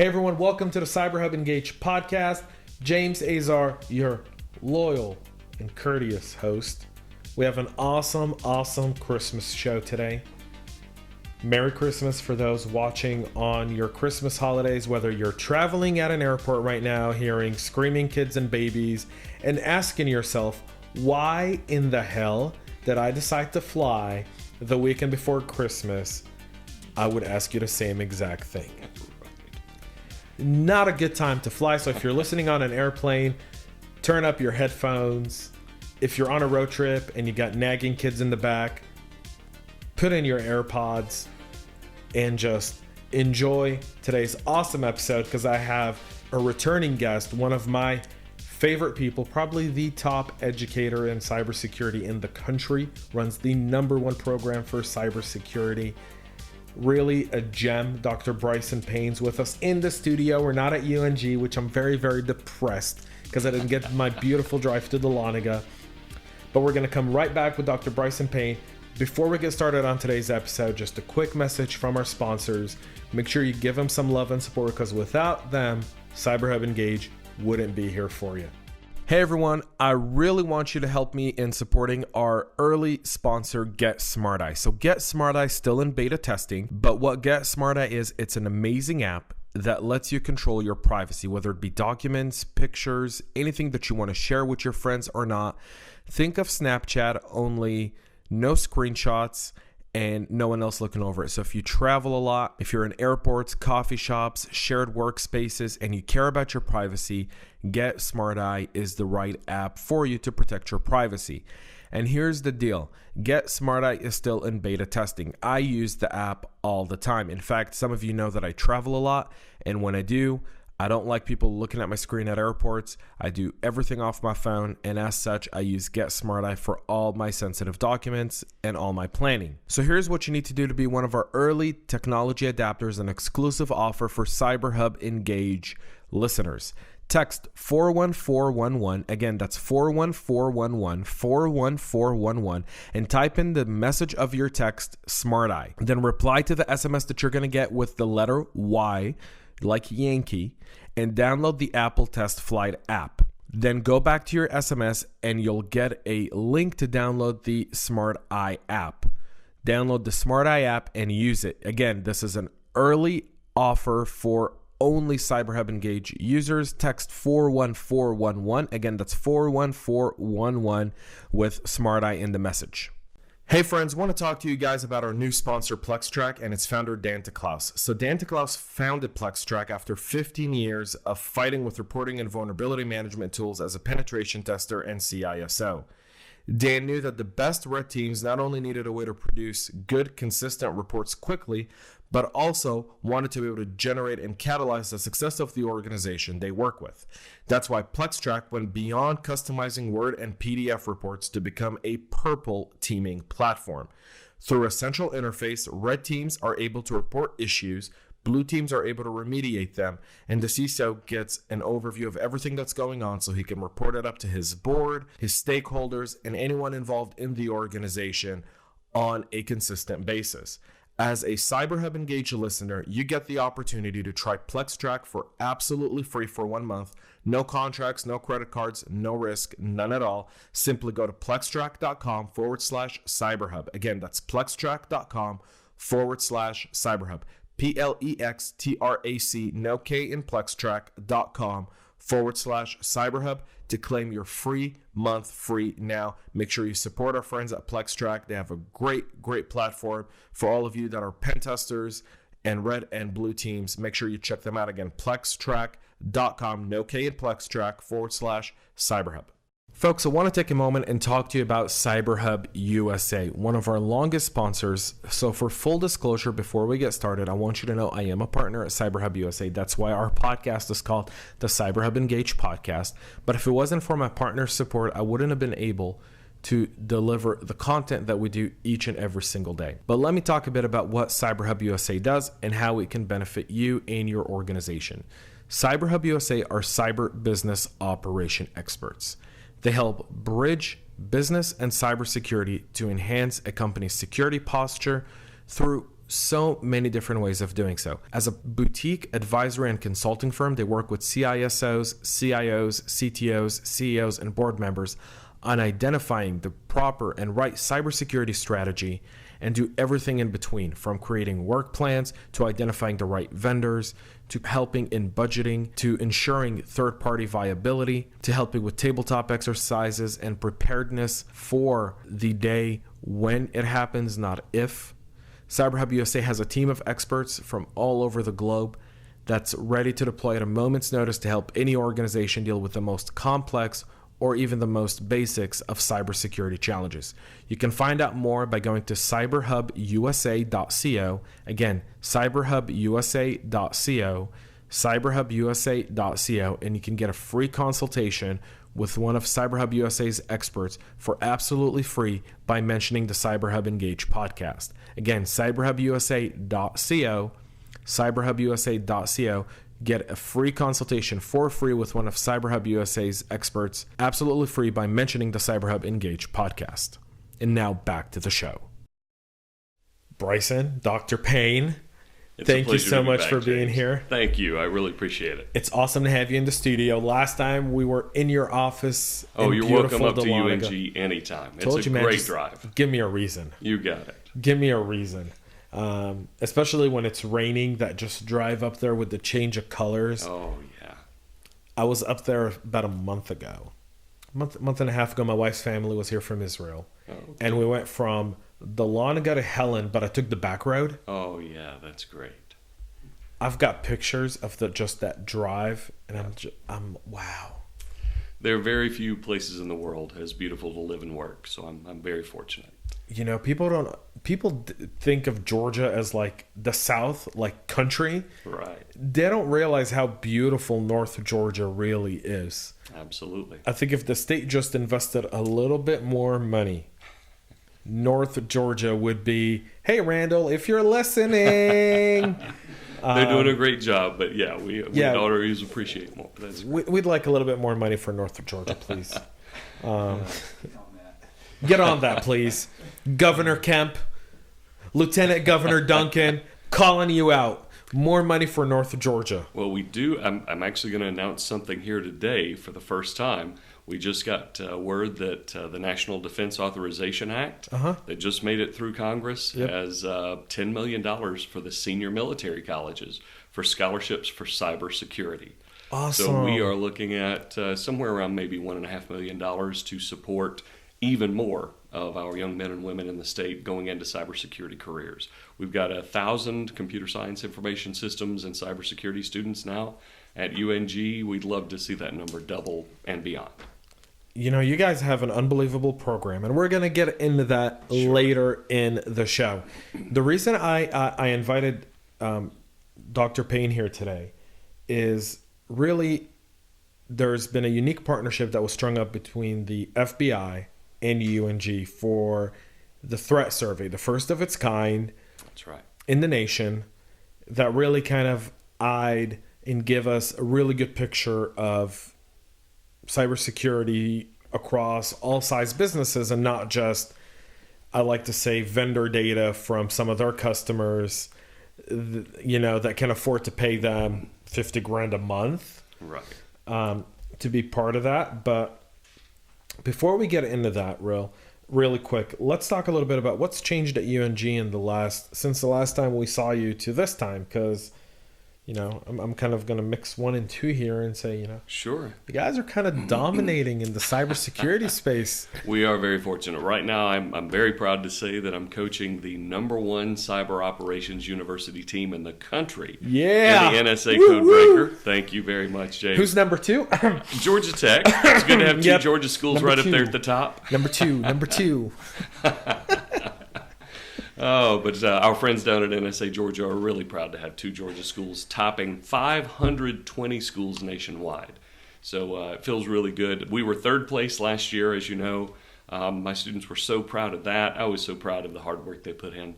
Hey everyone, welcome to the CyberHub Engage podcast. James Azar, your loyal and courteous host. We have an awesome Christmas show today. Merry Christmas for those watching on your Christmas holidays, whether you're traveling at an airport right now, hearing screaming kids and babies, and asking yourself, why in the hell did I decide to fly the weekend before Christmas? I would ask you the same exact thing. Not a good time to fly, so if you're listening on an airplane, turn up your headphones. If you're on a road trip and you got nagging kids in the back, put in your AirPods and just enjoy today's awesome episode, because I have a returning guest, one of my favorite people, probably the top educator in cybersecurity in the country, runs the #1 program for cybersecurity. Really a gem. Dr. Bryson Payne's with us in the studio. We're not at UNG, which I'm very depressed because I didn't get my beautiful drive to Dahlonega. But we're going to come right back with Dr. Bryson Payne. Before we get started on today's episode, just a quick message from our sponsors. Make sure you give them some love and support, because without them, CyberHub Engage wouldn't be here for you. Hey everyone, I really want you to help me in supporting our early sponsor, GetSmartEye. So GetSmartEye still in beta testing, but what GetSmartEye is, it's an amazing app that lets you control your privacy, whether it be documents, pictures, anything that you want to share with your friends or not. Think of Snapchat, only no screenshots and no one else looking over it. So if you travel a lot, if you're in airports, coffee shops, shared workspaces, and you care about your privacy, GetSmartEye is the right app for you to protect your privacy. And here's the deal. GetSmartEye is still in beta testing. I use the app all the time. In fact, some of you know that I travel a lot, and when I do, I don't like people looking at my screen at airports. I do everything off my phone, and as such, I use GetSmartEye for all my sensitive documents and all my planning. So here's what you need to do to be one of our early technology adapters, an exclusive offer for CyberHub Engage listeners. Text 41411, again, that's 41411, 41411, and type in the message of your text, SmartEye. Then reply to the SMS that you're going to get with the letter Y, like Yankee, and download the Apple Test Flight app. Then go back to your SMS and you'll get a link to download the SmartEye app. Download the SmartEye app and use it. Again, this is an early offer for only CyberHub Engage users. Text 41411. Again, that's 41411 with SmartEye in the message. Hey friends, want to talk to you guys about our new sponsor, PlexTrack, and its founder, Dan Klaus. So Dan Klaus founded PlexTrack after 15 years of fighting with reporting and vulnerability management tools as a penetration tester and CISO. Dan knew that the best red teams not only needed a way to produce good, consistent reports quickly, but also wanted to be able to generate and catalyze the success of the organization they work with. That's why PlexTrack went beyond customizing Word and PDF reports to become a purple teaming platform. Through a central interface, red teams are able to report issues, blue teams are able to remediate them, and the CISO gets an overview of everything that's going on so he can report it up to his board, his stakeholders, and anyone involved in the organization on a consistent basis. As a CyberHub Engage listener, you get the opportunity to try PlexTrack for absolutely free for 1 month. No contracts, no credit cards, no risk, none at all. Simply go to plextrack.com/CyberHub. Again, that's plextrack.com/CyberHub. PLEXTRAC, no K in plextrack.com/CyberHub to claim your free month free now. Make sure you support our friends at PlexTrack. They have a great platform for all of you that are pen testers and red and blue teams. Make sure you check them out again. plextrack.com, no K in plextrack.com/CyberHub. Folks, I want to take a moment and talk to you about CyberHub USA, one of our longest sponsors. So for full disclosure, before we get started, I want you to know I am a partner at CyberHub USA. That's why our podcast is called the CyberHub Engage Podcast. But if it wasn't for my partner support, I wouldn't have been able to deliver the content that we do each and every single day. But let me talk a bit about what CyberHub USA does and how it can benefit you and your organization. CyberHub USA are cyber business operation experts. They help bridge business and cybersecurity to enhance a company's security posture through so many different ways of doing so. As a boutique advisory and consulting firm, they work with CISOs, CIOs, CTOs, CEOs, and board members on identifying the proper and right cybersecurity strategy and do everything in between, from creating work plans to identifying the right vendors, to helping in budgeting, to ensuring third-party viability, to helping with tabletop exercises and preparedness for the day when it happens, not if. CyberHub USA has a team of experts from all over the globe that's ready to deploy at a moment's notice to help any organization deal with the most complex or even the most basics of cybersecurity challenges. You can find out more by going to cyberhubusa.co. Again, cyberhubusa.co, cyberhubusa.co, and you can get a free consultation with one of CyberHub USA's experts for absolutely free by mentioning the CyberHub Engage podcast. Again, cyberhubusa.co, cyberhubusa.co. Get a free consultation for free with one of CyberHub USA's experts, absolutely free by mentioning the CyberHub Engage podcast. And now back to the show. Bryson, Dr. Payne, thank you so much for being here. Thank you. I really appreciate it. It's awesome to have you in the studio. Last time we were in your office. Oh, you're welcome up to UNG anytime. It's a great drive. Give me a reason. You got it. Give me a reason. Especially when it's raining, that just drive up there with the change of colors. Oh, yeah. I was up there about a month ago. Month and a half ago, my wife's family was here from Israel. Oh, okay. And we went from the Lanaga to Helen, but I took the back road. Oh, yeah, that's great. I've got pictures of just that drive, and I'm wow. There are very few places in the world as beautiful to live and work, so I'm very fortunate. You know, people think of Georgia as like the South, like country. Right. They don't realize how beautiful North Georgia really is. Absolutely. I think if the state just invested a little bit more money, North Georgia would be, hey, Randall, if you're listening. They're doing a great job, but we always appreciate more. We'd like a little bit more money for North Georgia, please. Get on that, please. Governor Kemp, Lieutenant Governor Duncan, calling you out. More money for North Georgia. Well, we do. I'm actually going to announce something here today for the first time. We just got word that the National Defense Authorization Act that just made it through Congress has $10 million for the senior military colleges for scholarships for cybersecurity. Awesome. So we are looking at somewhere around maybe $1.5 million to support even more of our young men and women in the state going into cybersecurity careers. We've got 1,000 computer science, information systems, and cybersecurity students now at UNG. We'd love to see that number double and beyond. You know, you guys have an unbelievable program, and we're going to get into that later in the show. The reason I invited Dr. Payne here today is really there's been a unique partnership that was strung up between the FBI and UNG for the threat survey, the first of its kind. That's right. In the nation, that really kind of eyed and give us a really good picture of cybersecurity across all size businesses, and not just, I like to say, vendor data from some of their customers, you know, that can afford to pay them $50,000 a month, right, to be part of that. But before we get into that really quick, let's talk a little bit about what's changed at UNG since the last time we saw you to this time, because you know, I'm kind of going to mix 1 and 2 here and say, you know, sure, the guys are kind of dominating in the cybersecurity space. We are very fortunate. Right now, I'm very proud to say that I'm coaching the #1 cyber operations university team in the country. Yeah. In the NSA Codebreaker. Thank you very much, James. Who's number 2? Georgia Tech. It's good to have two Georgia schools number right 2. Up there at the top. Number two. Oh, but our friends down at NSA Georgia are really proud to have 2 Georgia schools topping 520 schools nationwide. So it feels really good. We were 3rd place last year, as you know. My students were so proud of that. I was so proud of the hard work they put in.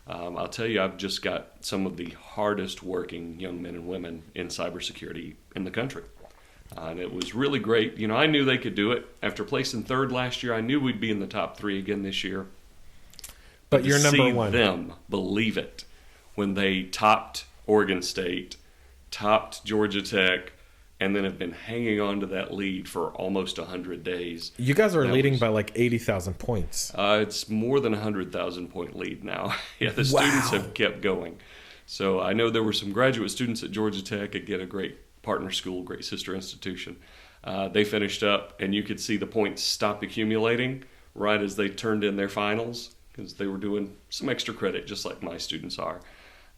I'll tell you, I've just got some of the hardest working young men and women in cybersecurity in the country. And it was really great. You know, I knew they could do it. After placing 3rd last year, I knew we'd be in the top 3 again this year. But you're number 1. Them believe it when they topped Oregon State, topped Georgia Tech, and then have been hanging on to that lead for almost 100 days. You guys are leading by like 80,000 points. It's more than a 100,000 point lead now. Yeah, the students have kept going. So I know there were some graduate students at Georgia Tech, again, a great partner school, great sister institution. They finished up, and you could see the points stop accumulating right as they turned in their finals, because they were doing some extra credit, just like my students are.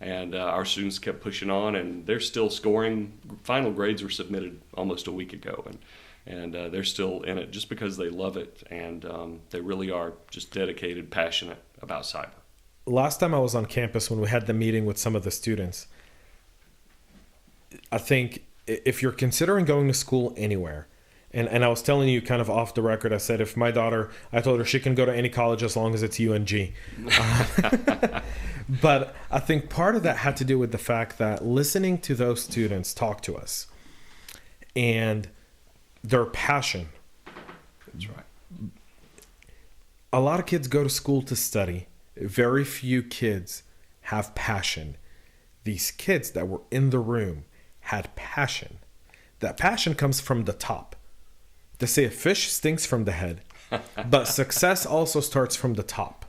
And our students kept pushing on, and they're still scoring. Final grades were submitted almost a week ago, and they're still in it just because they love it, and they really are just dedicated, passionate about cyber. Last time I was on campus when we had the meeting with some of the students, I think if you're considering going to school anywhere, and I was telling you kind of off the record, I said if my daughter, I told her she can go to any college as long as it's UNG. But I think part of that had to do with the fact that listening to those students talk to us and their passion. That's right. A lot of kids go to school to study. Very few kids have passion. These kids that were in the room had passion. That passion comes from the top. They say a fish stinks from the head, but success also starts from the top.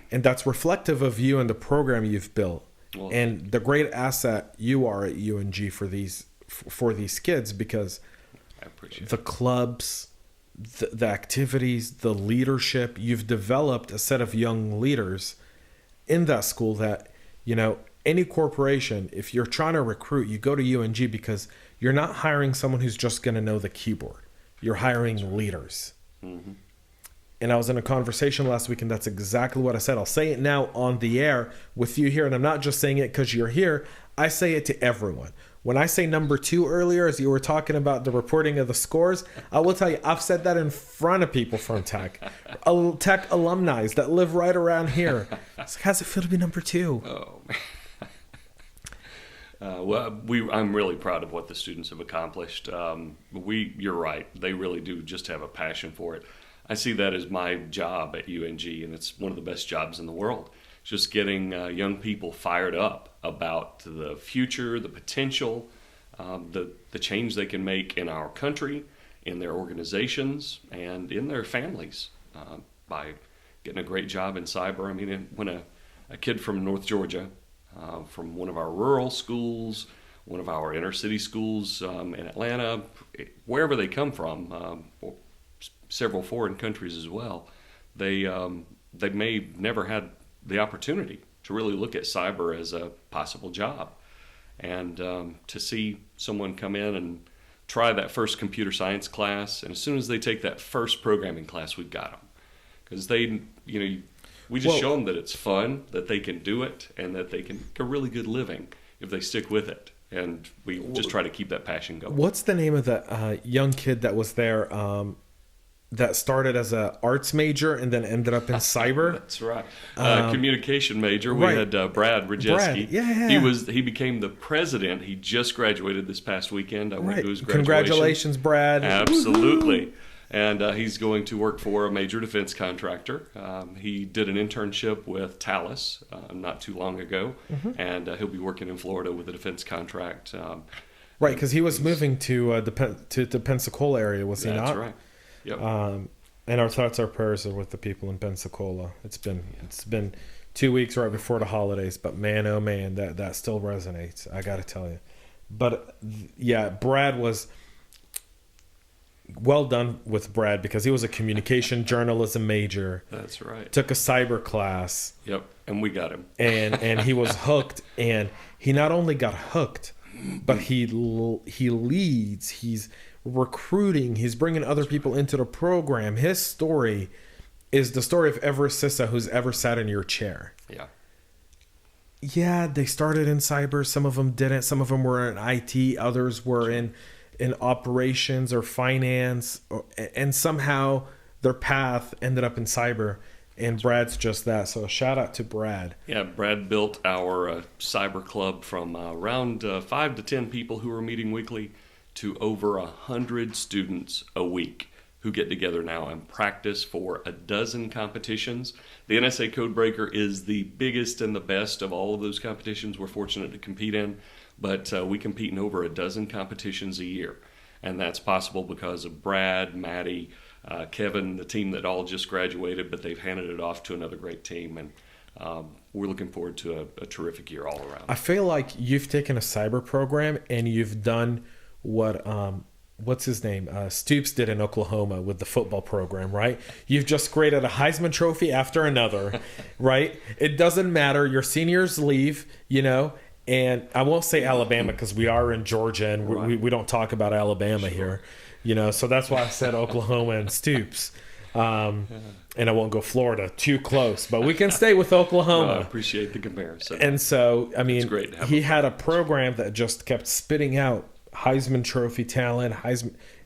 And that's reflective of you and the program you've built, and the great asset you are at UNG for these kids, because I appreciate the clubs, the activities, the leadership, you've developed a set of young leaders in that school that, any corporation, if you're trying to recruit, you go to UNG because you're not hiring someone who's just going to know the keyboard. You're hiring leaders. Mm-hmm. And I was in a conversation last week, and that's exactly what I said. I'll say it now on the air with you here, and I'm not just saying it because you're here. I say it to everyone. When I say number 2 earlier, as you were talking about the reporting of the scores, I will tell you, I've said that in front of people from Tech. Tech alumni that live right around here. It's like, how's it feel to be number 2? Oh, I'm really proud of what the students have accomplished. You're right. They really do just have a passion for it. I see that as my job at UNG, and it's one of the best jobs in the world. Just getting young people fired up about the future, the potential, the change they can make in our country, in their organizations, and in their families by getting a great job in cyber. I mean, when a kid from North Georgia, from one of our rural schools, one of our inner city schools in Atlanta, wherever they come from, several foreign countries as well, they may never had the opportunity to really look at cyber as a possible job. And to see someone come in and try that first computer science class, and as soon as they take that first programming class, we've got them. Because we just show them that it's fun, that they can do it, and that they can make a really good living if they stick with it. And we just try to keep that passion going. What's the name of the young kid that was there that started as an arts major and then ended up in cyber? That's right. Communication major. We had Brad Rajeski. Yeah. He became the president. He just graduated this past weekend. I went to his graduation. Congratulations, Brad. Absolutely. And he's going to work for a major defense contractor. He did an internship with Thales not too long ago, and he'll be working in Florida with a defense contract. Right, because he was moving to the Pensacola area, was he not? That's right. Yep. And our thoughts, our prayers are with the people in Pensacola. It's been 2 weeks right before the holidays, but man, oh man, that still resonates. I got to tell you. But yeah, Brad was well done with Brad, because he was a communication journalism major. That's right. Took a cyber class. Yep, and we got him. And he was hooked. And he not only got hooked, but he leads. He's recruiting. He's bringing other people into the program. His story is the story of every CISA who's ever sat in your chair. Yeah. Yeah, they started in cyber. Some of them didn't. Some of them were in IT. Others were in operations or finance, and somehow their path ended up in cyber. And Brad's just that. So a shout out to Brad. Yeah, Brad built our cyber club from around 5 to 10 people who were meeting weekly to over 100 students a week who get together now and practice for a dozen competitions. The NSA Codebreaker is the biggest and the best of all of those competitions we're fortunate to compete in, but we compete in over a dozen competitions a year. And that's possible because of Brad, Maddie, Kevin, the team that all just graduated, but they've handed it off to another great team. And we're looking forward to a terrific year all around. I feel like you've taken a cyber program and you've done what what's his name? Stoops did in Oklahoma with the football program, right? You've just created a Heisman Trophy after another, right? It doesn't matter. Your seniors leave, and I won't say Alabama because we are in Georgia and Right. we don't talk about Alabama here, so that's why I said Oklahoma and Stoops. And I won't go Florida, too close, but we can stay with Oklahoma. I appreciate the comparison. And so, I mean, great to have he had a program that just kept spitting out Heisman Trophy talent.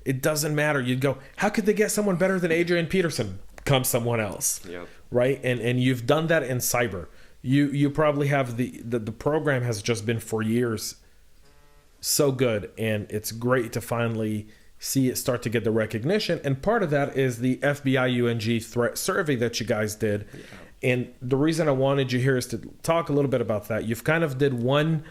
It doesn't matter. You'd go, how could they get someone better than Adrian Peterson? Come someone else, Yep. right? And you've done that in cyber. You probably have the program has just been for years so good, and it's great to finally see it start to get the recognition. And part of that is the FBI UNG threat survey that you guys did. Yeah. And the reason I wanted you here is to talk a little bit about that. You've kind of did one,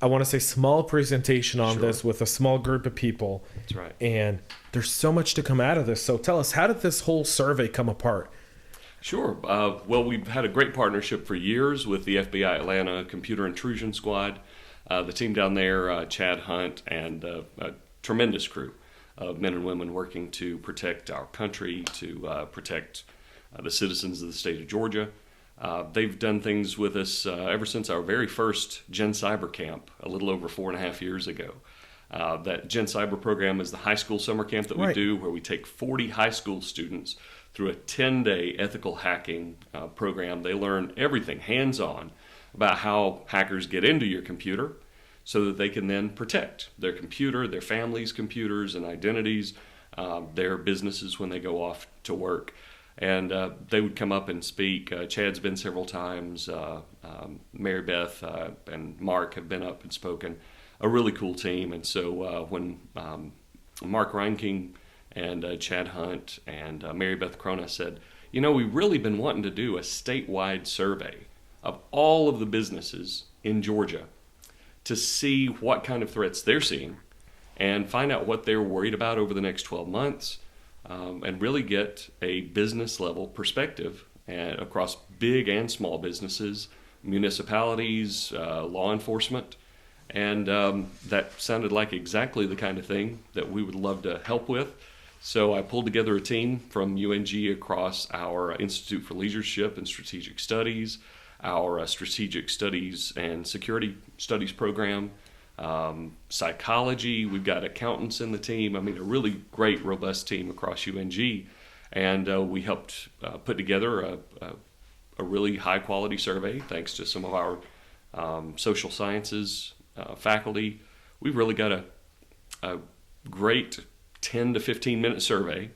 I want to say, small presentation on Sure. this with a small group of people. That's right. And there's so much to come out of this. So tell us, how did this whole survey come apart? Sure. Well, we've had a great partnership for years with the FBI Atlanta Computer Intrusion Squad. The team down there, Chad Hunt, and a tremendous crew of men and women working to protect our country, to protect the citizens of the state of Georgia. They've done things with us ever since our very first GenCyber camp a little over 4.5 years ago. That GenCyber program is the high school summer camp that we Right. do, where we take 40 high school students through a 10-day ethical hacking program. They learn everything hands-on about how hackers get into your computer so that they can then protect their computer, their family's computers and identities, their businesses when they go off to work. And they would come up and speak. Chad's been several times. Mary Beth and Mark have been up and spoken. A really cool team. And so when Mark Reinking and Chad Hunt and Mary Beth Crona said, we've really been wanting to do a statewide survey of all of the businesses in Georgia to see what kind of threats they're seeing and find out what they're worried about over the next 12 months. And really get a business level perspective across big and small businesses, municipalities, law enforcement. And that sounded like exactly the kind of thing that we would love to help with. So I pulled together a team from UNG across our Institute for Leadership and Strategic Studies, our Strategic Studies and Security Studies program, psychology. We've got accountants in the team. I mean, a really great, robust team across UNG. And we helped put together a really high-quality survey, thanks to some of our social sciences faculty. We've really got a great 10 to 15-minute survey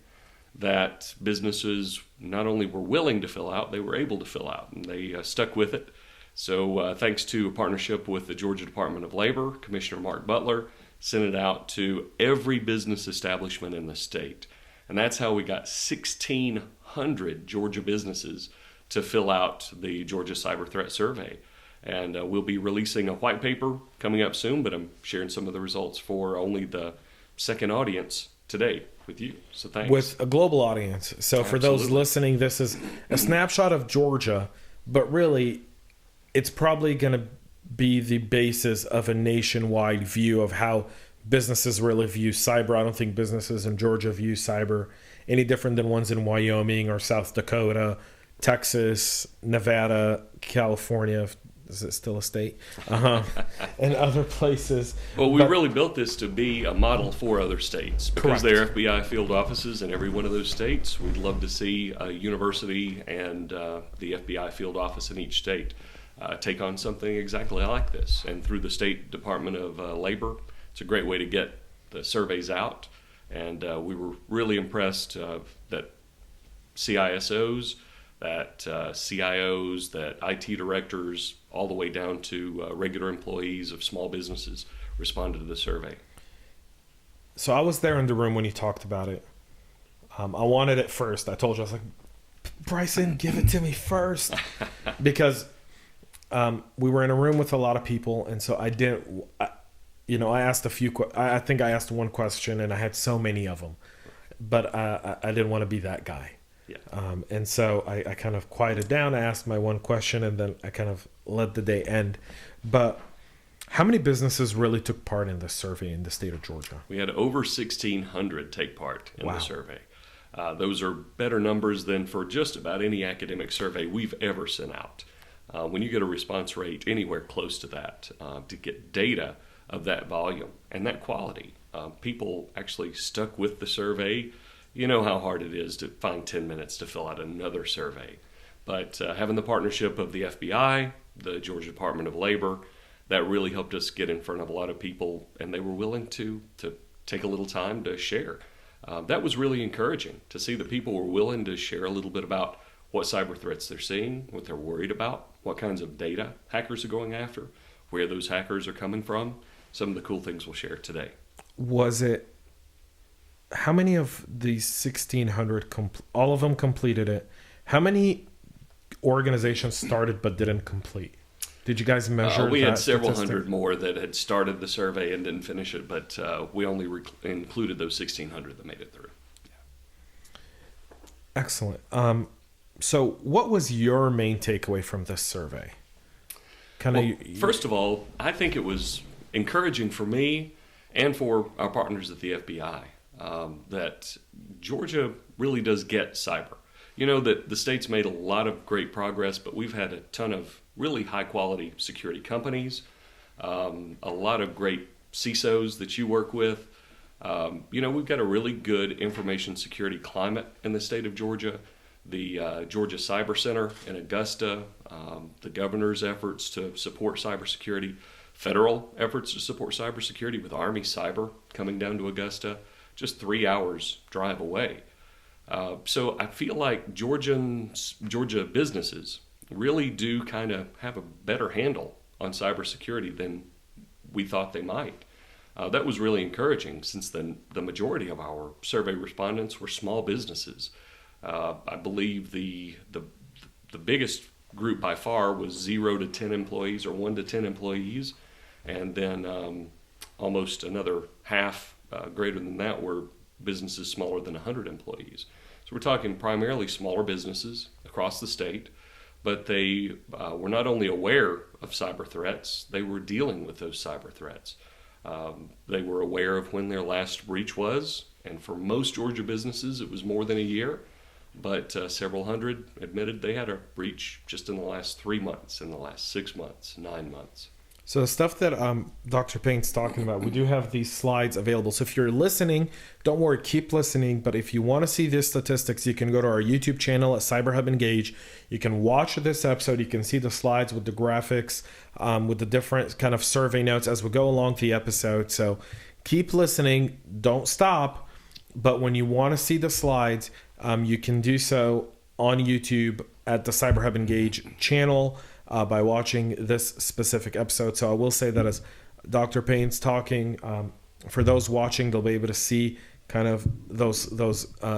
that businesses not only were willing to fill out, they were able to fill out, and they stuck with it. So thanks to a partnership with the Georgia Department of Labor, Commissioner Mark Butler sent it out to every business establishment in the state. And that's how we got 1,600 Georgia businesses to fill out the Georgia Cyber Threat Survey. And we'll be releasing a white paper coming up soon, but I'm sharing some of the results for only the second audience today with you. So thanks. With a global audience. So for those Absolutely. listening, this is a snapshot of Georgia, but really it's probably going to be the basis of a nationwide view of how businesses really view cyber. I don't think businesses in Georgia view cyber any different than ones in Wyoming or South Dakota, Texas, Nevada, California. Is it still a state? And other places. Well, we really built this to be a model for other states because Correct. there are FBI field offices in every one of those states. We'd love to see a university and the FBI field office in each state take on something exactly like this. And through the State Department of Labor, it's a great way to get the surveys out. And we were really impressed that CISOs, that CIOs, that IT directors, all the way down to regular employees of small businesses responded to the survey. So I was there in the room when you talked about it. I wanted it first. I told you, I was like, Bryson, give it to me first. Because we were in a room with a lot of people, and so I asked I think I asked one question, and I had so many of them. But I didn't want to be that guy. Yeah. And so I kind of quieted down. I asked my one question, and then I kind of let the day end. But how many businesses really took part in this survey in the state of Georgia? We had over 1,600 take part in Wow. the survey. Those are better numbers than for just about any academic survey we've ever sent out. When you get a response rate anywhere close to that, to get data of that volume and that quality, people actually stuck with the survey. You know how hard it is to find 10 minutes to fill out another survey. But having the partnership of the FBI, the Georgia Department of Labor, that really helped us get in front of a lot of people, and they were willing to take a little time to share. That was really encouraging to see that people were willing to share a little bit about what cyber threats they're seeing, what they're worried about, what kinds of data hackers are going after, where those hackers are coming from, some of the cool things we'll share today. How many of these 1,600, all of them completed it? How many organizations started but didn't complete? Did you guys measure we that had several statistic? hundred more that had started the survey and didn't finish it, but we only included those 1,600 that made it through. Yeah. Excellent. So what was your main takeaway from this survey? First of all, I think it was encouraging for me and for our partners at the FBI that Georgia really does get cyber. You know that the state's made a lot of great progress, but we've had a ton of really high-quality security companies, a lot of great CISOs that you work with. We've got a really good information security climate in the state of Georgia. The Georgia Cyber Center in Augusta, the governor's efforts to support cybersecurity, federal efforts to support cybersecurity with Army Cyber coming down to Augusta, just 3 hours drive away. So I feel like Georgia businesses really do kind of have a better handle on cybersecurity than we thought they might. That was really encouraging since the majority of our survey respondents were small businesses. I believe the biggest group by far was 0 to 10 employees or 1 to 10 employees, and then almost another half, greater than that, were businesses smaller than 100 employees. So we're talking primarily smaller businesses across the state, but they were not only aware of cyber threats, they were dealing with those cyber threats. They were aware of when their last breach was, and for most Georgia businesses it was more than a year, but several hundred admitted they had a breach just in the last 3 months, in the last 6 months, 9 months. So the stuff that Dr. Payne's talking about, we do have these slides available. So if you're listening, don't worry, keep listening. But if you want to see these statistics, you can go to our YouTube channel at CyberHub Engage. You can watch this episode. You can see the slides with the graphics, with the different kind of survey notes as we go along the episode. So keep listening. Don't stop. But when you want to see the slides, you can do so on YouTube at the CyberHub Engage channel. By watching this specific episode. So I will say that as Dr. Payne's talking, for those watching, they'll be able to see kind of those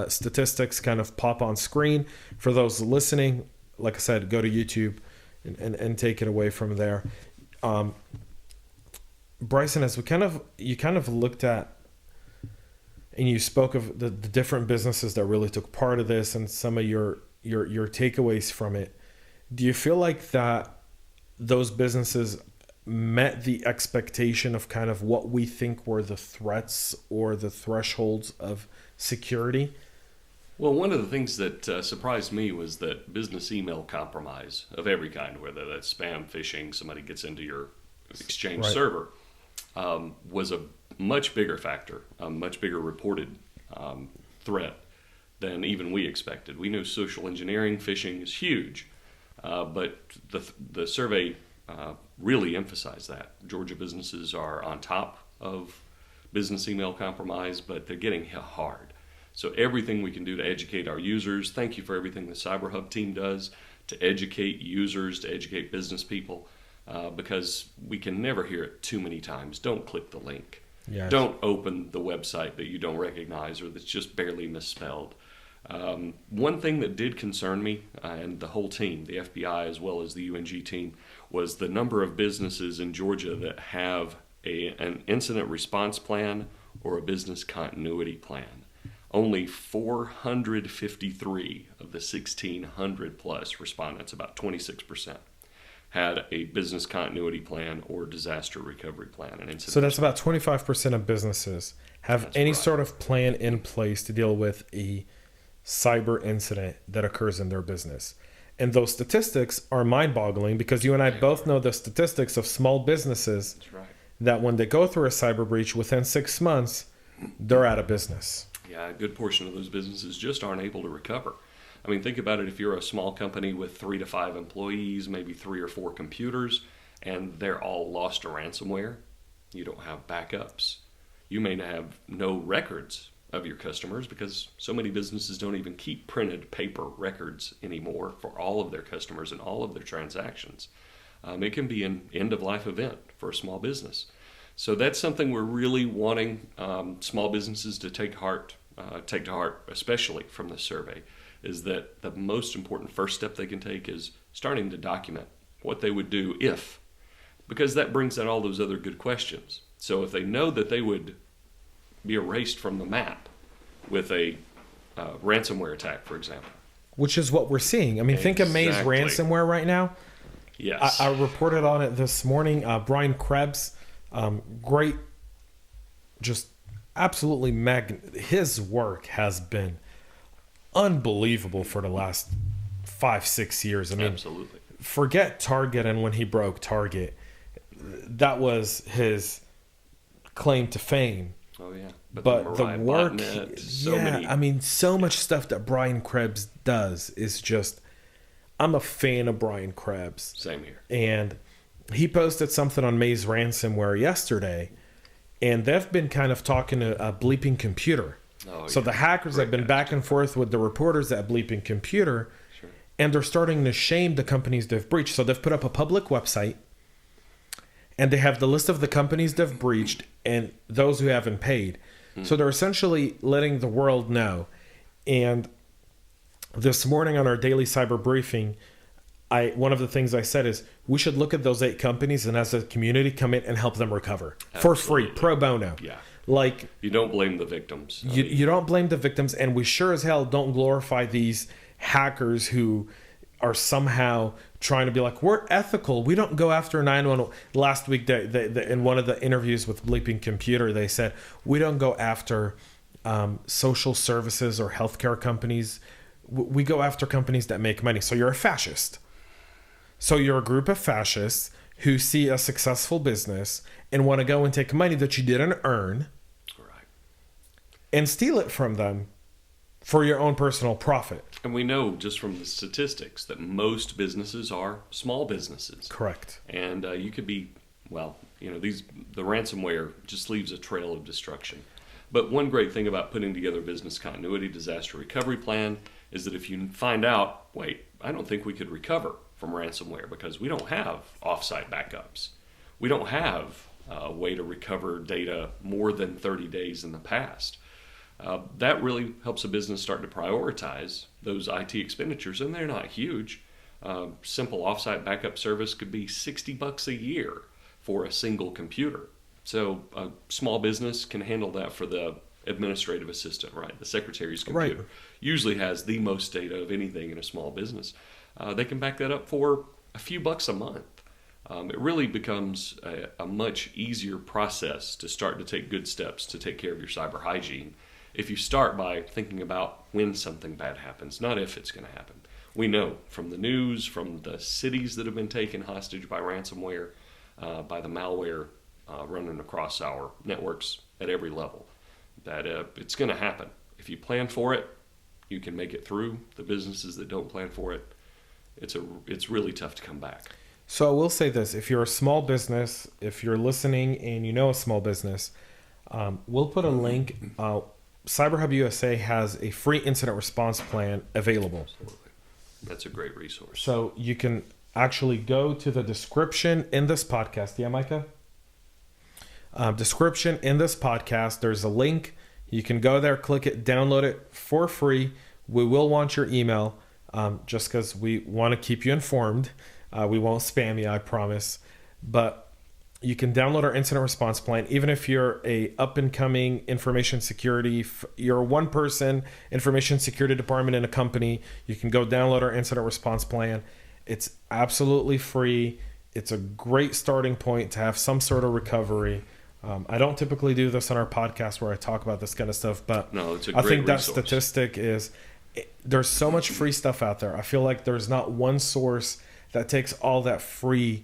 statistics kind of pop on screen. For those listening, like I said, go to YouTube and take it away from there. Bryson, as you kind of looked at and you spoke of the different businesses that really took part of this and some of your takeaways from it, do you feel like that those businesses met the expectation of kind of what we think were the threats or the thresholds of security? Well, one of the things that surprised me was that business email compromise of every kind, whether that's spam, phishing, somebody gets into your Exchange server, was a much bigger factor, a much bigger reported threat than even we expected. We know social engineering, phishing is huge. But the survey really emphasized that. Georgia businesses are on top of business email compromise, but they're getting hit hard. So everything we can do to educate our users, thank you for everything the CyberHub team does to educate users, to educate business people, because we can never hear it too many times. Don't click the link. Yes. Don't open the website that you don't recognize or that's just barely misspelled. One thing that did concern me and the whole team, the FBI as well as the UNG team, was the number of businesses in Georgia that have an incident response plan or a business continuity plan. Only 453 of the 1,600 plus respondents, about 26%, had a business continuity plan or disaster recovery plan. An incident So that's about 25% of businesses have any sort of plan in place to deal with a cyber incident that occurs in their business. And those statistics are mind-boggling because you and I both know the statistics of small businesses. That's right. That when they go through a cyber breach within 6 months, they're out of business. Yeah, a good portion of those businesses just aren't able to recover. I mean, think about it. If you're a small company with 3 to 5 employees, maybe 3 or 4 computers, and they're all lost to ransomware, you don't have backups. You may have no records of your customers because so many businesses don't even keep printed paper records anymore for all of their customers and all of their transactions. It can be an end-of-life event for a small business. So that's something we're really wanting small businesses to take to heart, especially from this survey, is that the most important first step they can take is starting to document what they would do if, because that brings out all those other good questions. So if they know that they would be erased from the map with a ransomware attack, for example. Which is what we're seeing. I mean, think of Maze ransomware right now. Yes. I reported on it this morning. Brian Krebs, great, just absolutely his work has been unbelievable for the last 5-6 years. I mean, absolutely. Forget Target and when he broke Target. That was his claim to fame. Oh, yeah. But the work, botnet, so much stuff that Brian Krebs does is just, I'm a fan of Brian Krebs. Same here. And he posted something on Maze ransomware yesterday, and they've been kind of talking to a Bleeping Computer. Oh, so yeah. the hackers have been back and forth with the reporters at Bleeping Computer, sure. And they're starting to shame the companies they've breached. So they've put up a public website, and they have the list of the companies they've breached and those who haven't paid. So they're essentially letting the world know. And this morning on our daily cyber briefing, one of the things I said is we should look at those 8 companies and as a community come in and help them recover. Absolutely. For free, pro bono. Yeah. Like, you don't blame the victims. You don't blame the victims, and we sure as hell don't glorify these hackers who are somehow trying to be like, we're ethical. We don't go after 911. Last week, in one of the interviews with Bleeping Computer, they said, we don't go after social services or healthcare companies. We go after companies that make money. So you're a fascist. So you're a group of fascists who see a successful business and want to go and take money that you didn't earn and steal it from them for your own personal profit. And we know just from the statistics that most businesses are small businesses. Correct. And you could be, the ransomware just leaves a trail of destruction. But one great thing about putting together a business continuity disaster recovery plan is that if you find out, wait, I don't think we could recover from ransomware because we don't have offsite backups. We don't have a way to recover data more than 30 days in the past. That really helps a business start to prioritize those IT expenditures, and they're not huge. Simple offsite backup service could be $60 a year for a single computer. So a small business can handle that for the administrative assistant, right? The secretary's computer usually has the most data of anything in a small business. They can back that up for a few bucks a month. It really becomes a much easier process to start to take good steps to take care of your cyber hygiene if you start by thinking about when something bad happens, not if it's going to happen. We know from the news, from the cities that have been taken hostage by ransomware, by the malware running across our networks at every level, that it's going to happen. If you plan for it, you can make it through. The businesses that don't plan for it, it's really tough to come back. So I will say this, if you're a small business, if you're listening and you know a small business, we'll put a link. CyberHub USA has a free incident response plan available. Absolutely. That's a great resource. So you can actually go to the description in this podcast. Yeah, Micah? description in this podcast, there's a link. You can go there, click it, download it for free. We will want your email just because we want to keep you informed. We won't spam you, I promise. But you can download our incident response plan. Even if you're a up-and-coming information security, you're a one-person information security department in a company, you can go download our incident response plan. It's absolutely free. It's a great starting point to have some sort of recovery. I don't typically do this on our podcast where I talk about this kind of stuff, but no, it's a I great think that resource. statistic is there's so much free stuff out there. I feel like there's not one source that takes all that free.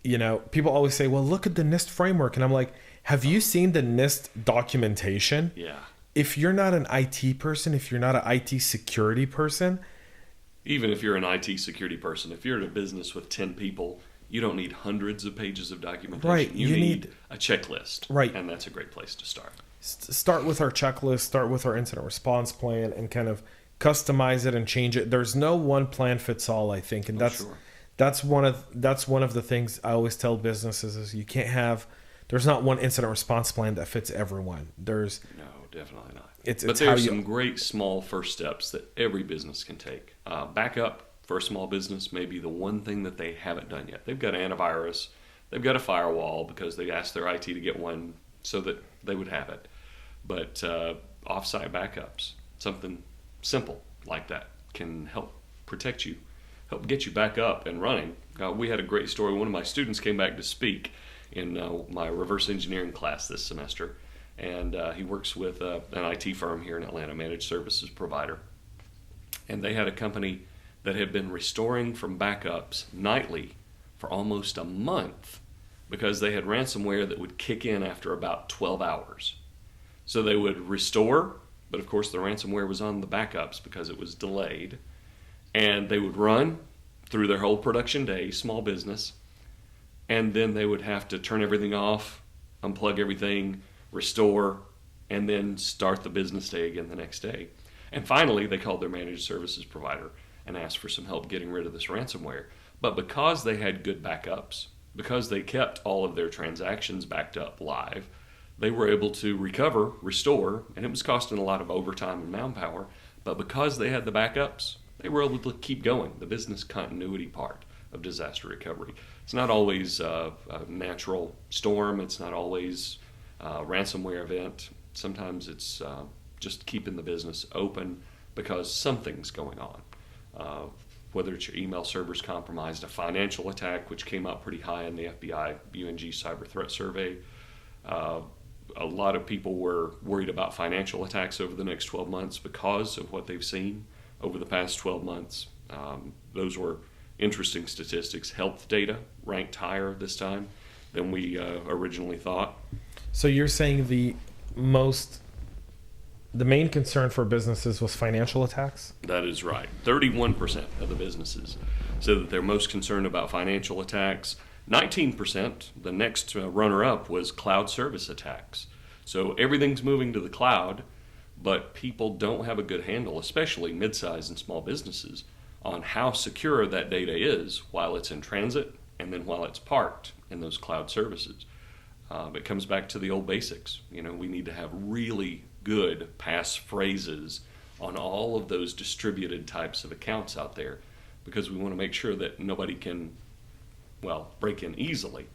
People always say, well, look at the NIST framework. And I'm like, have you seen the NIST documentation? Yeah. If you're not an IT person, if you're not an IT security person. Even if you're an IT security person, if you're in a business with 10 people, you don't need hundreds of pages of documentation. Right. You need a checklist. Right. And that's a great place to start. Start with our checklist, start with our incident response plan, and kind of customize it and change it. There's no one plan fits all, I think. And that's one of the things I always tell businesses is there's not one incident response plan that fits everyone. No, definitely not. But there's some great small first steps that every business can take. Backup for a small business may be the one thing that they haven't done yet. They've got antivirus, they've got a firewall because they asked their IT to get one so that they would have it. But offsite backups, something simple like that, can help protect you, help get you back up and running. We had a great story. One of my students came back to speak in my reverse engineering class this semester, and he works with an IT firm here in Atlanta, managed services provider. And they had a company that had been restoring from backups nightly for almost a month because they had ransomware that would kick in after about 12 hours. So they would restore, but of course the ransomware was on the backups because it was delayed. And they would run through their whole production day, small business, and then they would have to turn everything off, unplug everything, restore, and then start the business day again the next day. And finally, they called their managed services provider and asked for some help getting rid of this ransomware. But because they had good backups, because they kept all of their transactions backed up live, they were able to recover, restore, and it was costing a lot of overtime and manpower. But because they had the backups, they were able to keep going, the business continuity part of disaster recovery. It's not always a natural storm. It's not always a ransomware event. Sometimes it's just keeping the business open because something's going on. Whether it's your email server's compromised, a financial attack, which came out pretty high in the FBI UNG cyber threat survey. A lot of people were worried about financial attacks over the next 12 months because of what they've seen over the past 12 months. Those were interesting statistics. Health data ranked higher this time than we originally thought. So you're saying the main concern for businesses was financial attacks? That is right. 31% of the businesses said that they're most concerned about financial attacks. 19%, the next runner-up, was cloud service attacks. So everything's moving to the cloud, but people don't have a good handle, especially mid-sized and small businesses, on how secure that data is while it's in transit and then while it's parked in those cloud services. It comes back to the old basics. We need to have really good passphrases on all of those distributed types of accounts out there because we want to make sure that nobody can, break in easily.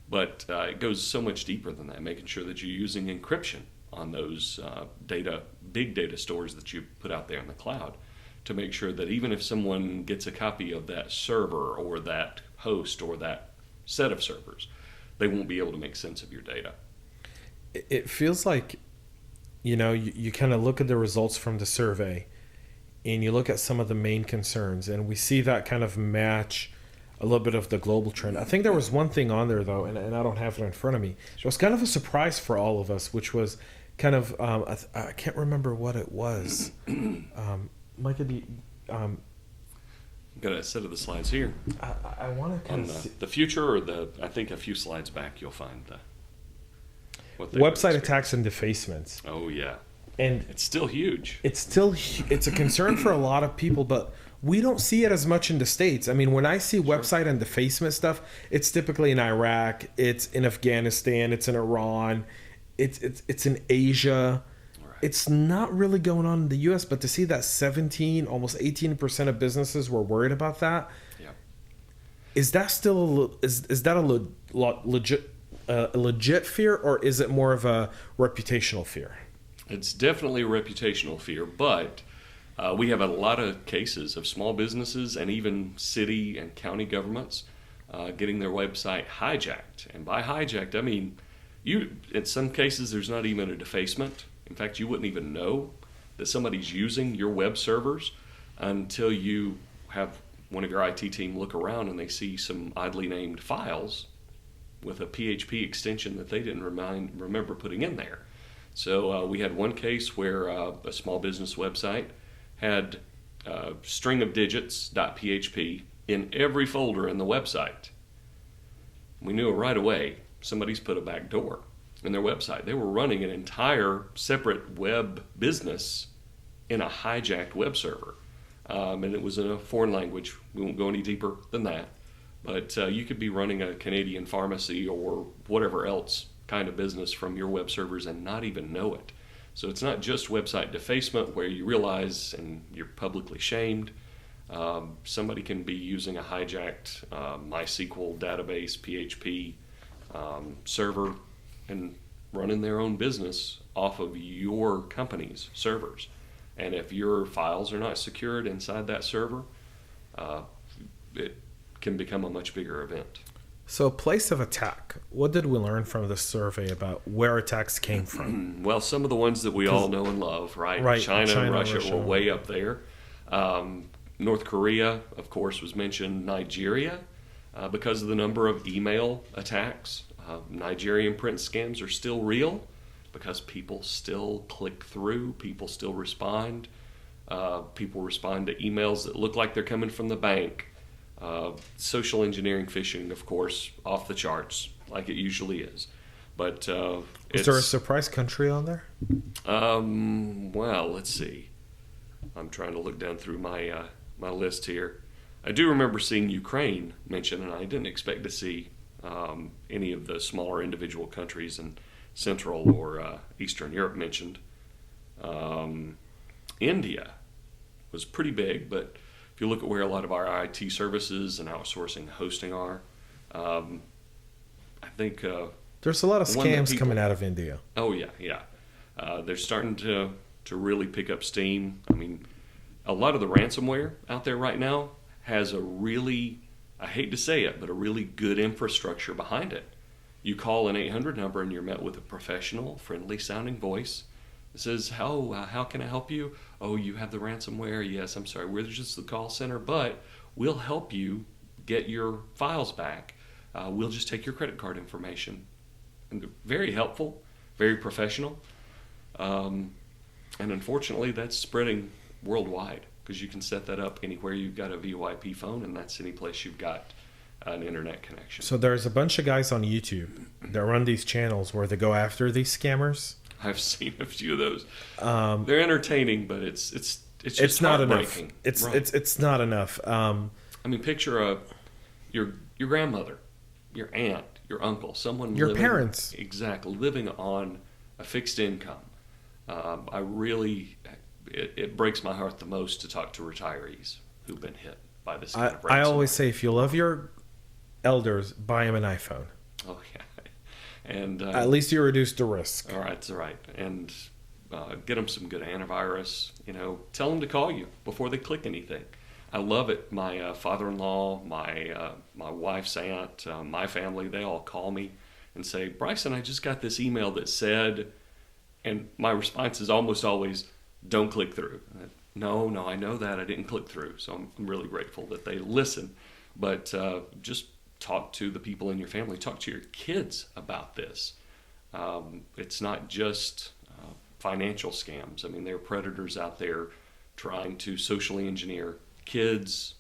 But it goes so much deeper than that, making sure that you're using encryption on those big data stores that you put out there in the cloud to make sure that even if someone gets a copy of that server or that host or that set of servers, they won't be able to make sense of your data. It feels like, you kind of look at the results from the survey and you look at some of the main concerns, and we see that kind of match a little bit of the global trend. I think there was one thing on there, though, and I don't have it in front of me. It was kind of a surprise for all of us, which was kind of, I can't remember what it was. Mike, I've got a set of the slides here. I want to kind of the future, or I think a few slides back, you'll find website attacks and defacements. Oh yeah, and it's still huge. It's a concern for a lot of people. But We don't see it as much in the States. I mean, when I see website and defacement stuff, it's typically in Iraq, it's in Afghanistan, it's in Iran, it's in Asia. Right. It's not really going on in the U.S., but to see that 17, almost 18% of businesses were worried about that, Yeah. is that still is that a legit fear, or is it more of a reputational fear? It's definitely a reputational fear, but we have a lot of cases of small businesses and even city and county governments getting their website hijacked. And by hijacked, I mean, in some cases, there's not even a defacement. In fact, you wouldn't even know that somebody's using your web servers until you have one of your IT team look around and they see some oddly named files with a PHP extension that they didn't remember putting in there. So we had one case where a small business website had string of digits .php in every folder in the website. We knew it right away. Somebody's put a back door in their website. They were running an entire separate web business in a hijacked web server. And it was in a foreign language. We won't go any deeper than that. But you could be running a Canadian pharmacy or whatever else kind of business from your web servers and not even know it. So it's not just website defacement where you realize and you're publicly shamed. Somebody can be using a hijacked MySQL database, PHP server, and running their own business off of your company's servers. And if your files are not secured inside that server, it can become a much bigger event. So, place of attack. What did we learn from this survey about where attacks came from? Well, some of the ones that we all know and love, right? China and Russia were way up there. North Korea, of course, was mentioned. Nigeria, because of the number of email attacks. Nigerian print scams are still real because people still click through, people still respond. People respond to emails that look like they're coming from the bank. Social engineering phishing, of course, off the charts, like it usually is. But is there a surprise country on there? Well, let's see. I'm trying to look down through my my list here. I do remember seeing Ukraine mentioned, and I didn't expect to see any of the smaller individual countries in Central or Eastern Europe mentioned. India was pretty big, but if you look at where a lot of our IT services and outsourcing hosting are, I think there's a lot of scams coming out of India. Oh yeah. They're starting to really pick up steam. I mean, a lot of the ransomware out there right now has a really, I hate to say it, but a really good infrastructure behind it. You call an 800 number and you're met with a professional, friendly sounding voice. It says, how can I help you? Oh, you have the ransomware? Yes, I'm sorry. We're just the call center, but we'll help you get your files back. We'll just take your credit card information. And they're very helpful, very professional. And unfortunately, that's spreading worldwide because you can set that up anywhere you've got a VoIP phone, and that's any place you've got an internet connection. So there's a bunch of guys on YouTube that run these channels where they go after these scammers. I've seen a few of those. They're entertaining, but it's just not enough. Right. It's not enough. I mean, picture your grandmother, your aunt, your uncle, someone your parents, exactly, living on a fixed income. It breaks my heart the most to talk to retirees who've been hit by this kind of ransomware. I always say, if you love your elders, buy them an iPhone. Oh yeah. And at least you reduce the risk. All right, that's right. And get them some good antivirus. Tell them to call you before they click anything. I love it. My father-in-law, my wife's aunt, my family, they all call me and say, Bryson, I just got this email that said, and my response is almost always, don't click through. No, I know that. I didn't click through. So I'm really grateful that they listen. But just talk to the people in your family. Talk to your kids about this. It's not just financial scams. I mean, there are predators out there trying to socially engineer kids,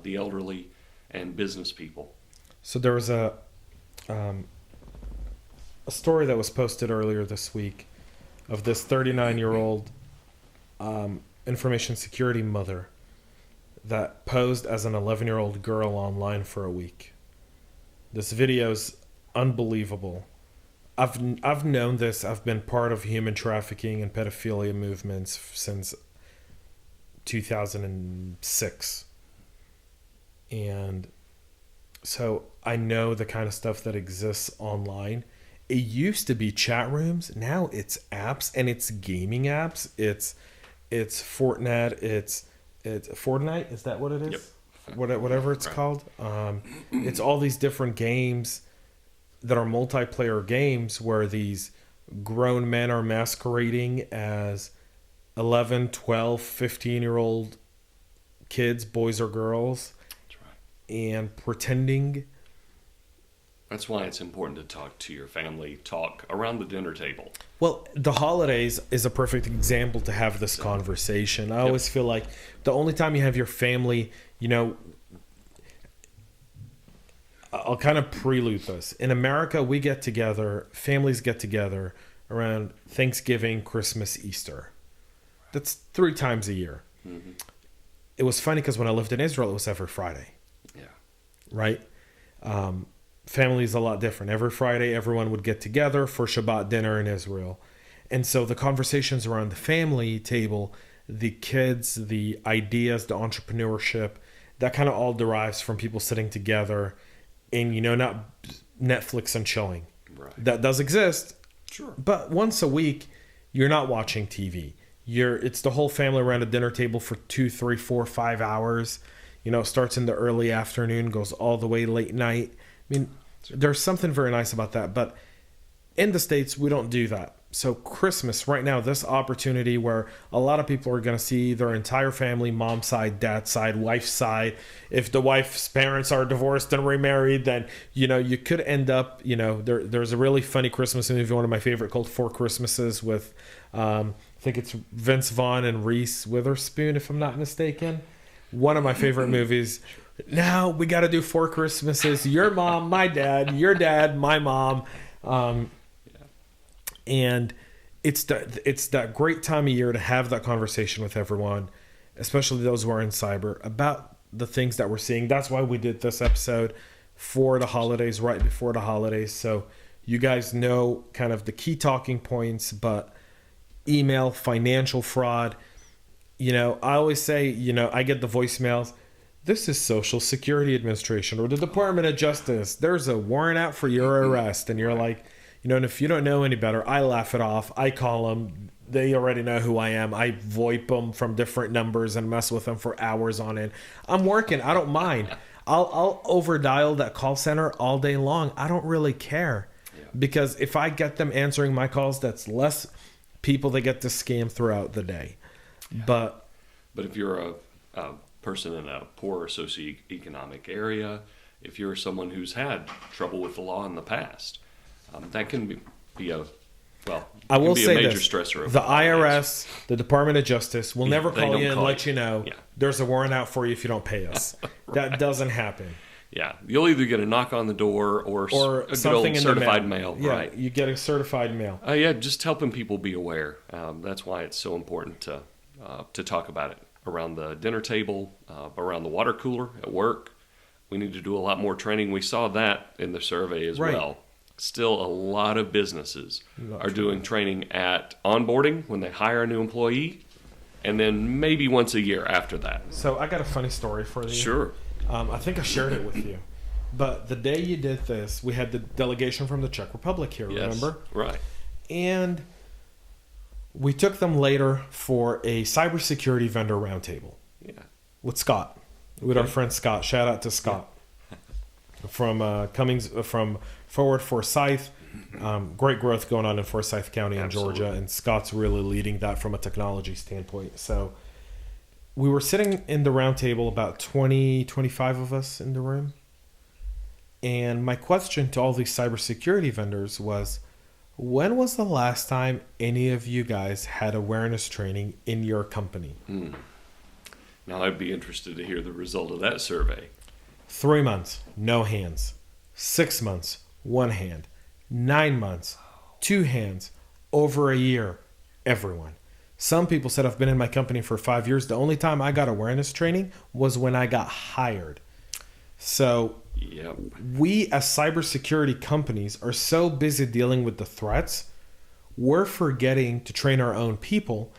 the elderly, and business people. So there was a story that was posted earlier this week of this 39-year-old information security mother that posed as an 11-year-old girl online for a week. This video's unbelievable. I've known this. I've been part of human trafficking and pedophilia movements since 2006. And so I know the kind of stuff that exists online. It used to be chat rooms. Now it's apps, and it's gaming apps. It's Fortnite. It's Fortnite. Is that what it is? Yep. Whatever it's called. It's all these different games that are multiplayer games where these grown men are masquerading as 11, 12, 15-year-old kids, boys or girls, That's right. and pretending. That's why it's important to talk to your family, talk around the dinner table. Well, the holidays is a perfect example to have this conversation. I always feel like the only time you have your family, I'll kind of prelude this. In America, we get together, families get together around Thanksgiving, Christmas, Easter. That's 3 times a year. Mm-hmm. It was funny because when I lived in Israel, it was every Friday. Yeah. Right? Family is a lot different. Every Friday, everyone would get together for Shabbat dinner in Israel. And so the conversations around the family table, the kids, the ideas, the entrepreneurship, that kind of all derives from people sitting together and, not Netflix and chilling. Right. That does exist. Sure. But once a week, you're not watching TV. It's the whole family around a dinner table for 2, 3, 4, 5 hours. It starts in the early afternoon, goes all the way late night. I mean, there's something very nice about that. But in the States, we don't do that. So Christmas, right now, this opportunity where a lot of people are going to see their entire family, mom's side, dad's side, wife's side. If the wife's parents are divorced and remarried, then, you could end up, there's a really funny Christmas movie, one of my favorite, called 4 Christmases with, I think it's Vince Vaughn and Reese Witherspoon, if I'm not mistaken. One of my favorite movies. Now we got to do 4 Christmases. Your mom, my dad, your dad, my mom. And it's that great time of year to have that conversation with everyone, especially those who are in cyber, about the things that we're seeing. That's why we did this episode for the holidays, right before the holidays. So you guys know kind of the key talking points, but email, financial fraud. I always say, I get the voicemails. This is Social Security Administration or the Department of Justice. There's a warrant out for your arrest. And you're like, and if you don't know any better, I laugh it off. I call them. They already know who I am. I VoIP them from different numbers and mess with them for hours on end. I'm working. I don't mind. I'll overdial that call center all day long. I don't really care. Because if I get them answering my calls, that's less people that get to scam throughout the day. Yeah. But if you're a person in a poor socioeconomic area, if you're someone who's had trouble with the law in the past, that can be a major stressor. The IRS, the Department of Justice, will never call you and let you know there's a warrant out for you if you don't pay us. Right. That doesn't happen. Yeah, you'll either get a knock on the door or a good old certified mail. Yeah, right. You get a certified mail. Just helping people be aware. That's why it's so important to talk about it around the dinner table, around the water cooler at work. We need to do a lot more training. We saw that in the survey as well. Still, a lot of businesses are doing training at onboarding when they hire a new employee, and then maybe once a year after that. So I got a funny story for you. Sure. I think I shared it with you. But the day you did this, we had the delegation from the Czech Republic here, remember? Right. And we took them later for a cybersecurity vendor roundtable. Yeah. With Scott. With our friend Scott. Shout out to Scott. From Forward Forsyth. Great growth going on in Forsyth County in Georgia, and Scott's really leading that from a technology standpoint. So we were sitting in the round table, about 20, 25 of us in the room. And my question to all these cybersecurity vendors was, when was the last time any of you guys had awareness training in your company? Now, I'd be interested to hear the result of that survey. 3 months, no hands. 6 months, 1 hand. 9 months, 2 hands. Over a year, everyone. Some people said, I've been in my company for 5 years. The only time I got awareness training was when I got hired. So Yep. we as cybersecurity companies are so busy dealing with the threats, we're forgetting to train our own people.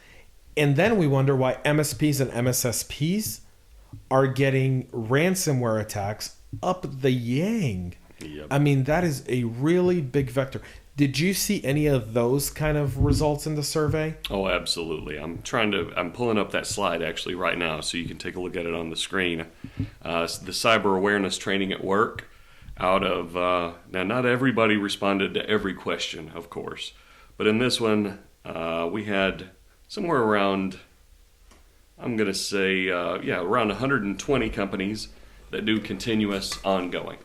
And then we wonder why MSPs and MSSPs are getting ransomware attacks up the yang. Yep. I mean, that is a really big vector. Did you see any of those kind of results in the survey? Oh, absolutely. I'm pulling up that slide actually right now so you can take a look at it on the screen. It's the cyber awareness training at work out of, now not everybody responded to every question, of course, but in this one, we had somewhere around, I'm going to say, around 120 companies that do continuous ongoing.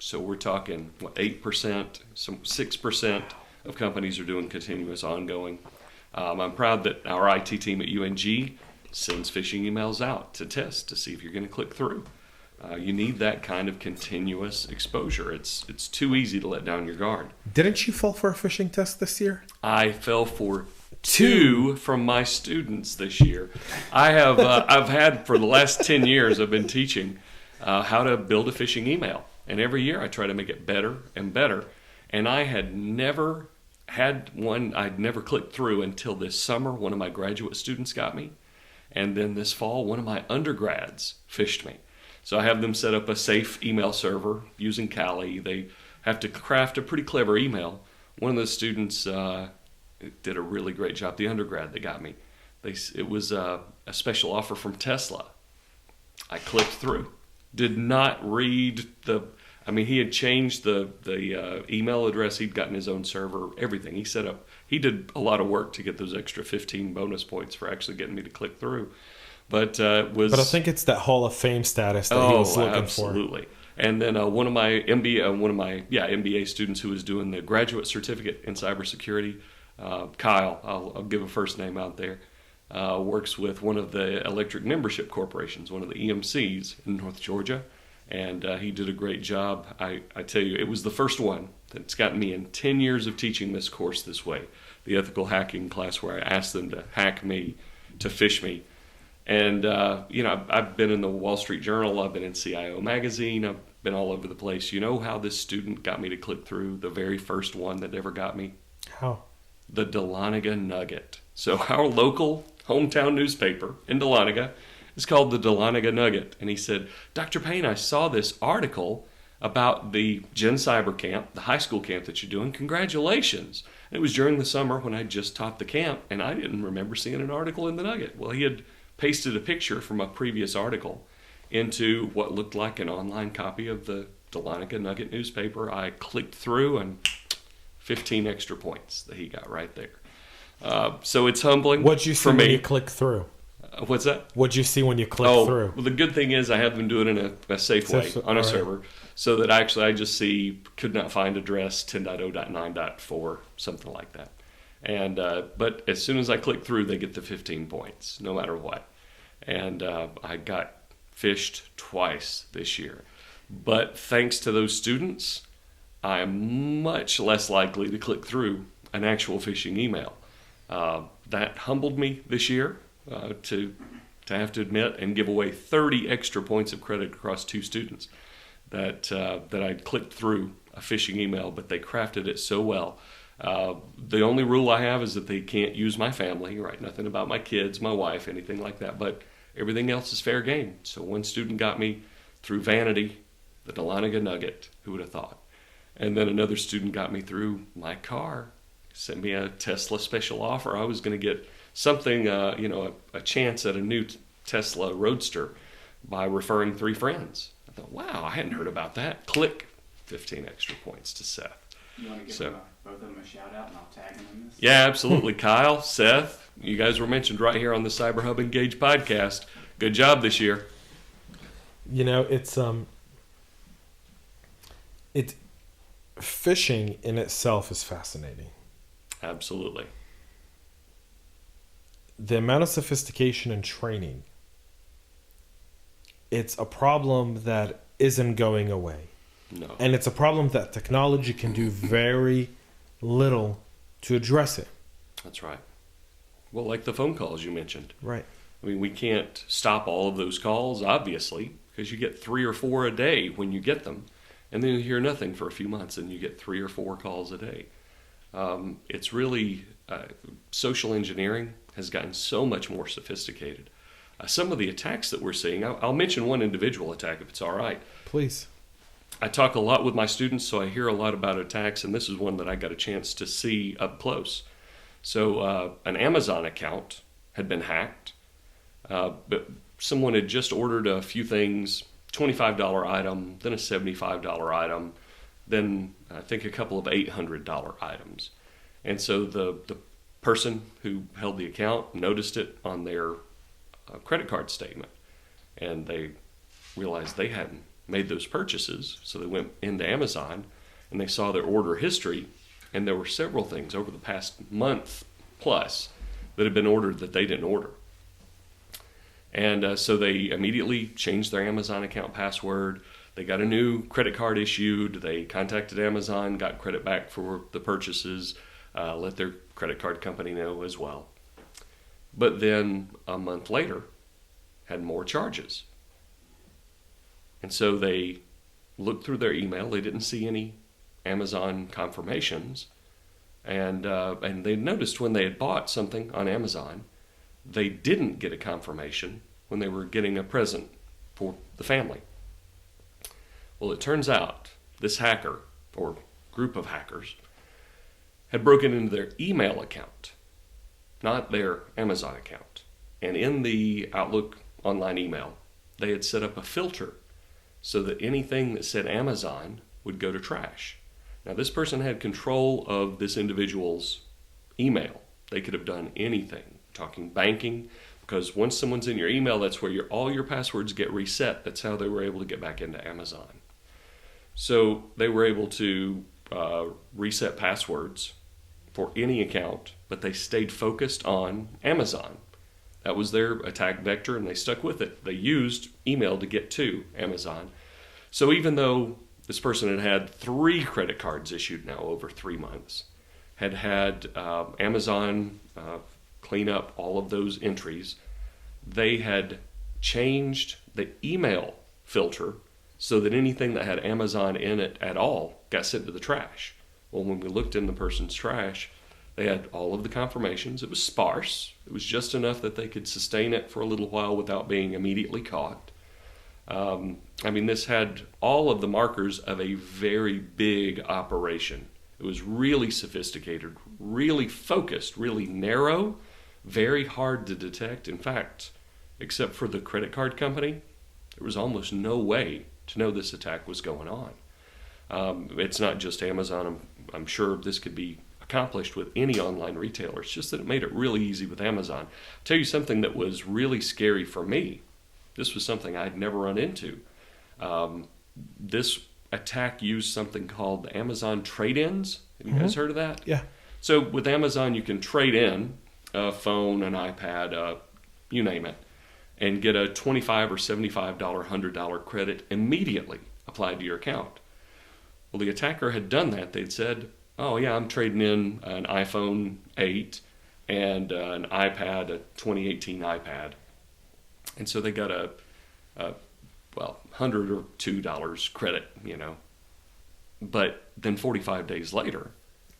So we're talking, 8%, some 6% of companies are doing continuous ongoing. I'm proud that our IT team at UNG sends phishing emails out to test to see if you're going to click through. You need that kind of continuous exposure. It's too easy to let down your guard. Didn't you fall for a phishing test this year? I fell for two from my students this year. I've had for the last 10 years, I've been teaching how to build a phishing email. And every year I try to make it better and better. And I had never had one, I'd never clicked through until this summer. One of my graduate students got me. And then this fall, one of my undergrads phished me. So I have them set up a safe email server using Kali. They have to craft a pretty clever email. One of the students did a really great job, the undergrad that got me. It was a special offer from Tesla. I clicked through. Did not read he had changed the email address. He'd gotten his own server, everything. He did a lot of work to get those extra 15 bonus points for actually getting me to click through. But I think it's that Hall of Fame status that he was looking absolutely. And then one of my MBA students who was doing the graduate certificate in cybersecurity, Kyle, I'll give a first name out there, works with one of the electric membership corporations, one of the EMCs in North Georgia. And he did a great job. I tell you, it was the first one that's gotten me in 10 years of teaching this course this way, the ethical hacking class where I asked them to hack me, to phish me. And, I've been in the Wall Street Journal. I've been in CIO Magazine. I've been all over the place. You know how this student got me to click through, the very first one that ever got me? How? The Dahlonega Nugget. So our local hometown newspaper in Dahlonega, it's called the Dahlonega Nugget. And he said, Dr. Payne, I saw this article about the GenCyber camp, the high school camp that you're doing. Congratulations. And it was during the summer when I just taught the camp, and I didn't remember seeing an article in the Nugget. Well, he had pasted a picture from a previous article into what looked like an online copy of the Dahlonega Nugget newspaper. I clicked through, and 15 extra points that he got right there. So it's humbling. What'd you see when you click through? What's that? What'd you see when you click through? Well, the good thing is I have them do it in a safe way on a server, so that actually I just see could not find address 10.0.9.4, something like that. And but as soon as I click through, they get the 15 points, no matter what. And I got phished twice this year. But thanks to those students, I am much less likely to click through an actual phishing email. That humbled me this year. To have to admit and give away 30 extra points of credit across two students that I clicked through a phishing email, but they crafted it so well. The only rule I have is that they can't use my family, right? Nothing about my kids, my wife, anything like that, but everything else is fair game. So one student got me through vanity, the Dahlonega Nugget, who would have thought? And then another student got me through my car, sent me a Tesla special offer. I was going to get something, a chance at a new Tesla Roadster by referring 3 friends. I thought, wow, I hadn't heard about that. Click, 15 extra points to Seth. You want to give both of them a shout out and I'll tag them in this? Yeah, absolutely. Kyle, Seth, you guys were mentioned right here on the CyberHub Engage podcast. Good job this year. It's phishing in itself is fascinating. Absolutely. The amount of sophistication and training, it's a problem that isn't going away. No. And it's a problem that technology can do very little to address it. That's right. Well, like the phone calls you mentioned. Right. I mean, we can't stop all of those calls, obviously, because you get 3 or 4 a day when you get them. And then you hear nothing for a few months and you get 3 or 4 calls a day. It's really, social engineering has gotten so much more sophisticated. Some of the attacks that we're seeing, I'll mention one individual attack if it's all right. Please. I talk a lot with my students, so I hear a lot about attacks, and this is one that I got a chance to see up close. So an Amazon account had been hacked, but someone had just ordered a few things, $25 item, then a $75 item, then I think a couple of $800 items. And so the person who held the account noticed it on their credit card statement, and they realized they hadn't made those purchases. So they went into Amazon and they saw their order history, and there were several things over the past month plus that had been ordered that they didn't order. And so they immediately changed their Amazon account password. They got a new credit card issued. They contacted Amazon, got credit back for the purchases, let their credit card company know as well. But then a month later, had more charges. And so they looked through their email. They didn't see any Amazon confirmations. And they noticed when they had bought something on Amazon, they didn't get a confirmation when they were getting a present for the family. Well, it turns out this hacker, or group of hackers, had broken into their email account, not their Amazon account. And in the Outlook online email, they had set up a filter so that anything that said Amazon would go to trash. Now, this person had control of this individual's email. They could have done anything, talking banking, because once someone's in your email, that's where all your passwords get reset. That's how they were able to get back into Amazon. So they were able to reset passwords for any account, but they stayed focused on Amazon. That was their attack vector, and they stuck with it. They used email to get to Amazon. So even though this person had 3 credit cards issued now over 3 months, had Amazon clean up all of those entries, they had changed the email filter so that anything that had Amazon in it at all got sent to the trash. Well, when we looked in the person's trash, they had all of the confirmations. It was sparse. It was just enough that they could sustain it for a little while without being immediately caught. This had all of the markers of a very big operation. It was really sophisticated, really focused, really narrow, very hard to detect. In fact, except for the credit card company, there was almost no way to know this attack was going on. It's not just Amazon. I'm sure this could be accomplished with any online retailer. It's just that it made it really easy with Amazon. I'll tell you something that was really scary for me. This was something I'd never run into. This attack used something called the Amazon trade-ins. Have you guys heard of that? Yeah. So with Amazon, you can trade in a phone, an iPad, you name it, and get a $25 or $75, $100 credit immediately applied to your account. Well, the attacker had done that. They'd said, oh yeah, I'm trading in an iPhone 8 and an iPad, a 2018 iPad. And so they got a $100 or $2 credit, But then 45 days later,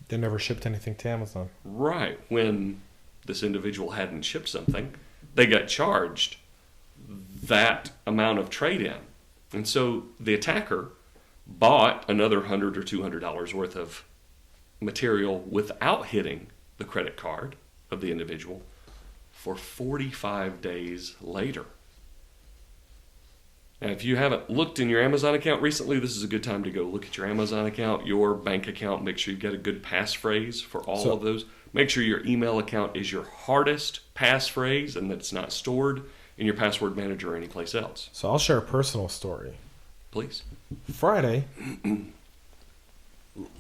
They never shipped anything to Amazon. right, when this individual hadn't shipped something, they got charged that amount of trade-in. And so the attacker bought another $100 or $200 worth of material without hitting the credit card of the individual for 45 days later. Now, if you haven't looked in your Amazon account recently, this is a good time to go look at your Amazon account, your bank account. Make sure you've got a good passphrase for all of those. Make sure your email account is your hardest passphrase and that it's not stored in your password manager or anyplace else. So I'll share a personal story. Please. Friday,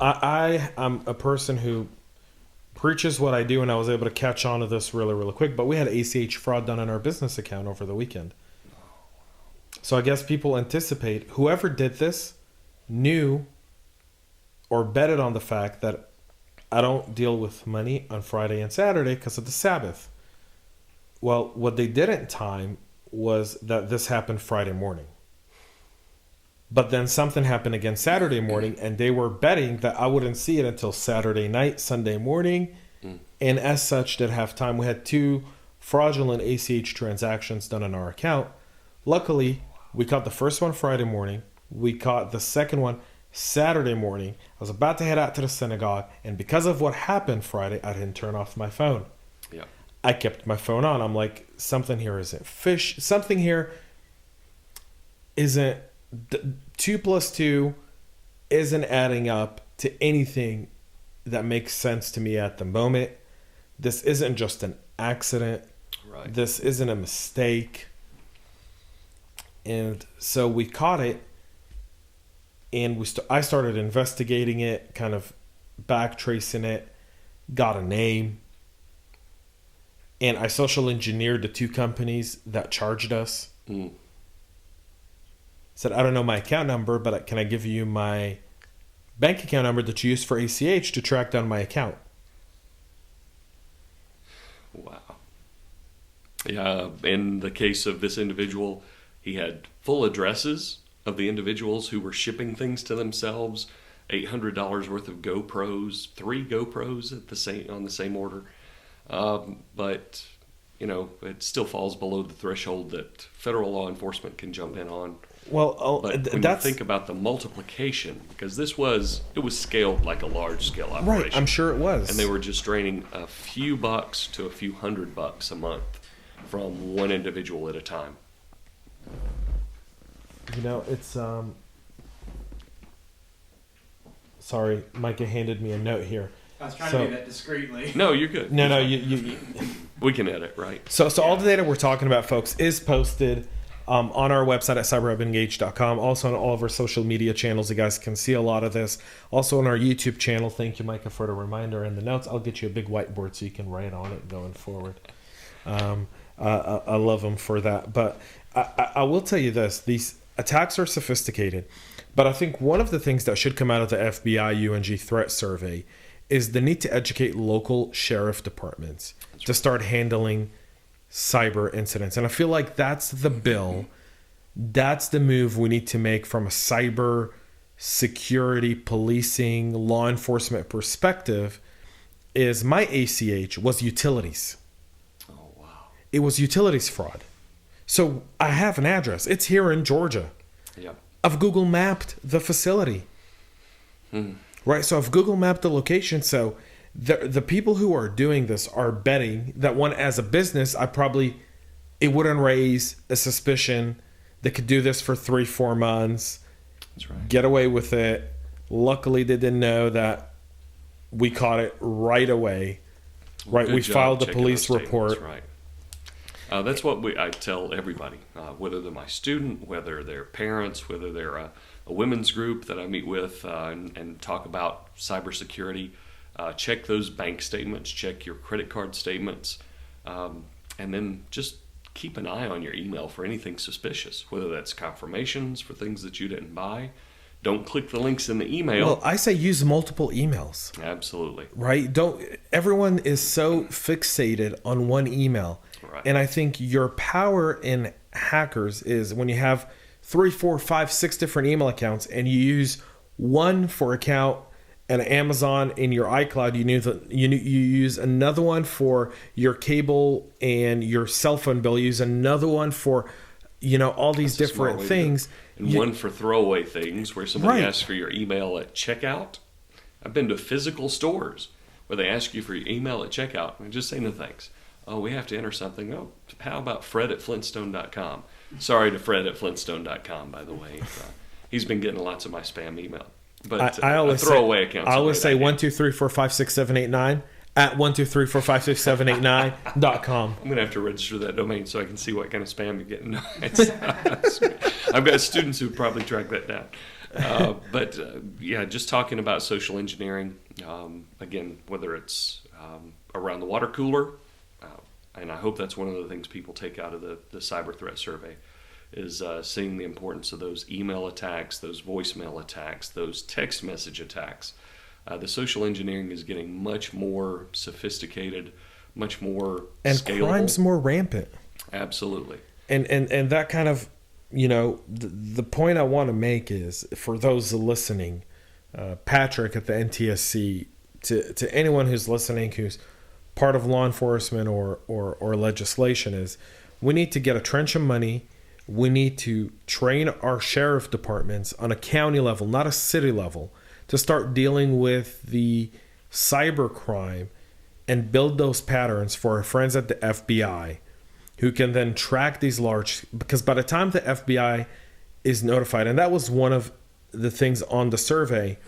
I am a person who preaches what I do, and I was able to catch on to this really, really quick. But we had ACH fraud done on our business account over the weekend. So I guess people anticipate whoever did this knew or betted on the fact that I don't deal with money on Friday and Saturday because of the Sabbath. Well, what they didn't time was that this happened Friday morning. But then something happened again Saturday morning, and they were betting that I wouldn't see it until Saturday night, Sunday morning. And as such, did have time. We had 2 fraudulent ACH transactions done on our account. Luckily, we caught the first one Friday morning. We caught the second one Saturday morning. I was about to head out to the synagogue, and because of what happened Friday, I didn't turn off my phone. Yeah. I kept my phone on. I'm like, something here isn't something here isn't 2 plus 2 isn't adding up to anything that makes sense to me at the moment. This isn't just an accident. Right. This isn't a mistake. And so we caught it, and I started investigating it, kind of back tracing it, got a name, and I social engineered the 2 companies that charged us. Said, I don't know my account number, but can I give you my bank account number that you use for ACH to track down my account? Wow. Yeah, in the case of this individual, he had full addresses of the individuals who were shipping things to themselves, $800 worth of GoPros, 3 GoPros on the same order. But, it still falls below the threshold that federal law enforcement can jump in on. Well, but when you think about the multiplication, because it was scaled like a large-scale operation. Right, I'm sure it was. And they were just draining a few bucks to a few $100 a month from one individual at a time. It's sorry, Micah handed me a note here. I was trying to do that discreetly. No, you're good. No, you we can edit, right? So all the data we're talking about, folks, is posted on our website at cyberhubengage.com. Also on all of our social media channels, you guys can see a lot of this. Also on our YouTube channel. Thank you, Micah, for the reminder and the notes. I'll get you a big whiteboard so you can write on it going forward. I love them for that. But I will tell you this. These attacks are sophisticated. But I think one of the things that should come out of the FBI UNG threat survey is the need to educate local sheriff departments to start handling cyber incidents. And I feel like that's the bill. That's the move we need to make from a cyber security, policing, law enforcement perspective. Is my ACH was utilities. Oh, wow. It was utilities fraud. So I have an address. It's here in Georgia. Yep. I've Google mapped the facility. Right? So I've Google mapped the location. So the people who are doing this are betting that one, as a business, it wouldn't raise a suspicion. They could do this for 3-4 months. That's right. Get away with it. Luckily, they didn't know that we caught it right away. Right? Good We job filed the checking police those report. statements, right. That's what I tell everybody, whether they're my student, whether they're parents, whether they're a women's group that I meet with and talk about cybersecurity. Check those bank statements, check your credit card statements, and then just keep an eye on your email for anything suspicious, whether that's confirmations for things that you didn't buy. Don't click the links in the email. Well, I say use multiple emails. Absolutely. Right? Everyone is so fixated on one email. Right. And I think your power in hackers is when you have 3, 4, 5, 6 different email accounts and you use one for account and Amazon in your iCloud, you use another one for your cable and your cell phone bill, use another one for all these different things. And one for throwaway things where somebody asks for your email at checkout. I've been to physical stores where they ask you for your email at checkout and just say no thanks. Oh, we have to enter something. Oh, how about Fred@Flintstone.com? Sorry to Fred@Flintstone.com, by the way. He's been getting lots of my spam email. But I always throwaway accounts. I always say 1, 2, 3, 4, 5, 6, 7, 8, 9 at 1, 2, 3, 4, 5, 6, 7, 8, 9.com. I'm gonna have to register that domain so I can see what kind of spam you're getting. I've got students who probably track that down. Just talking about social engineering. Again, whether it's around the water cooler, and I hope that's one of the things people take out of the cyber threat survey, is seeing the importance of those email attacks, those voicemail attacks, those text message attacks. The social engineering is getting much more sophisticated, much more and scalable. crime's more rampant. Absolutely. And that kind of, the point I want to make is, for those listening, Patrick at the NTSC, to anyone who's listening who's part of law enforcement or legislation, is we need to get a trench of money. We need to train our sheriff departments on a county level, not a city level, to start dealing with the cyber crime and build those patterns for our friends at the FBI, who can then track these large, because by the time the FBI is notified, and that was one of the things on the survey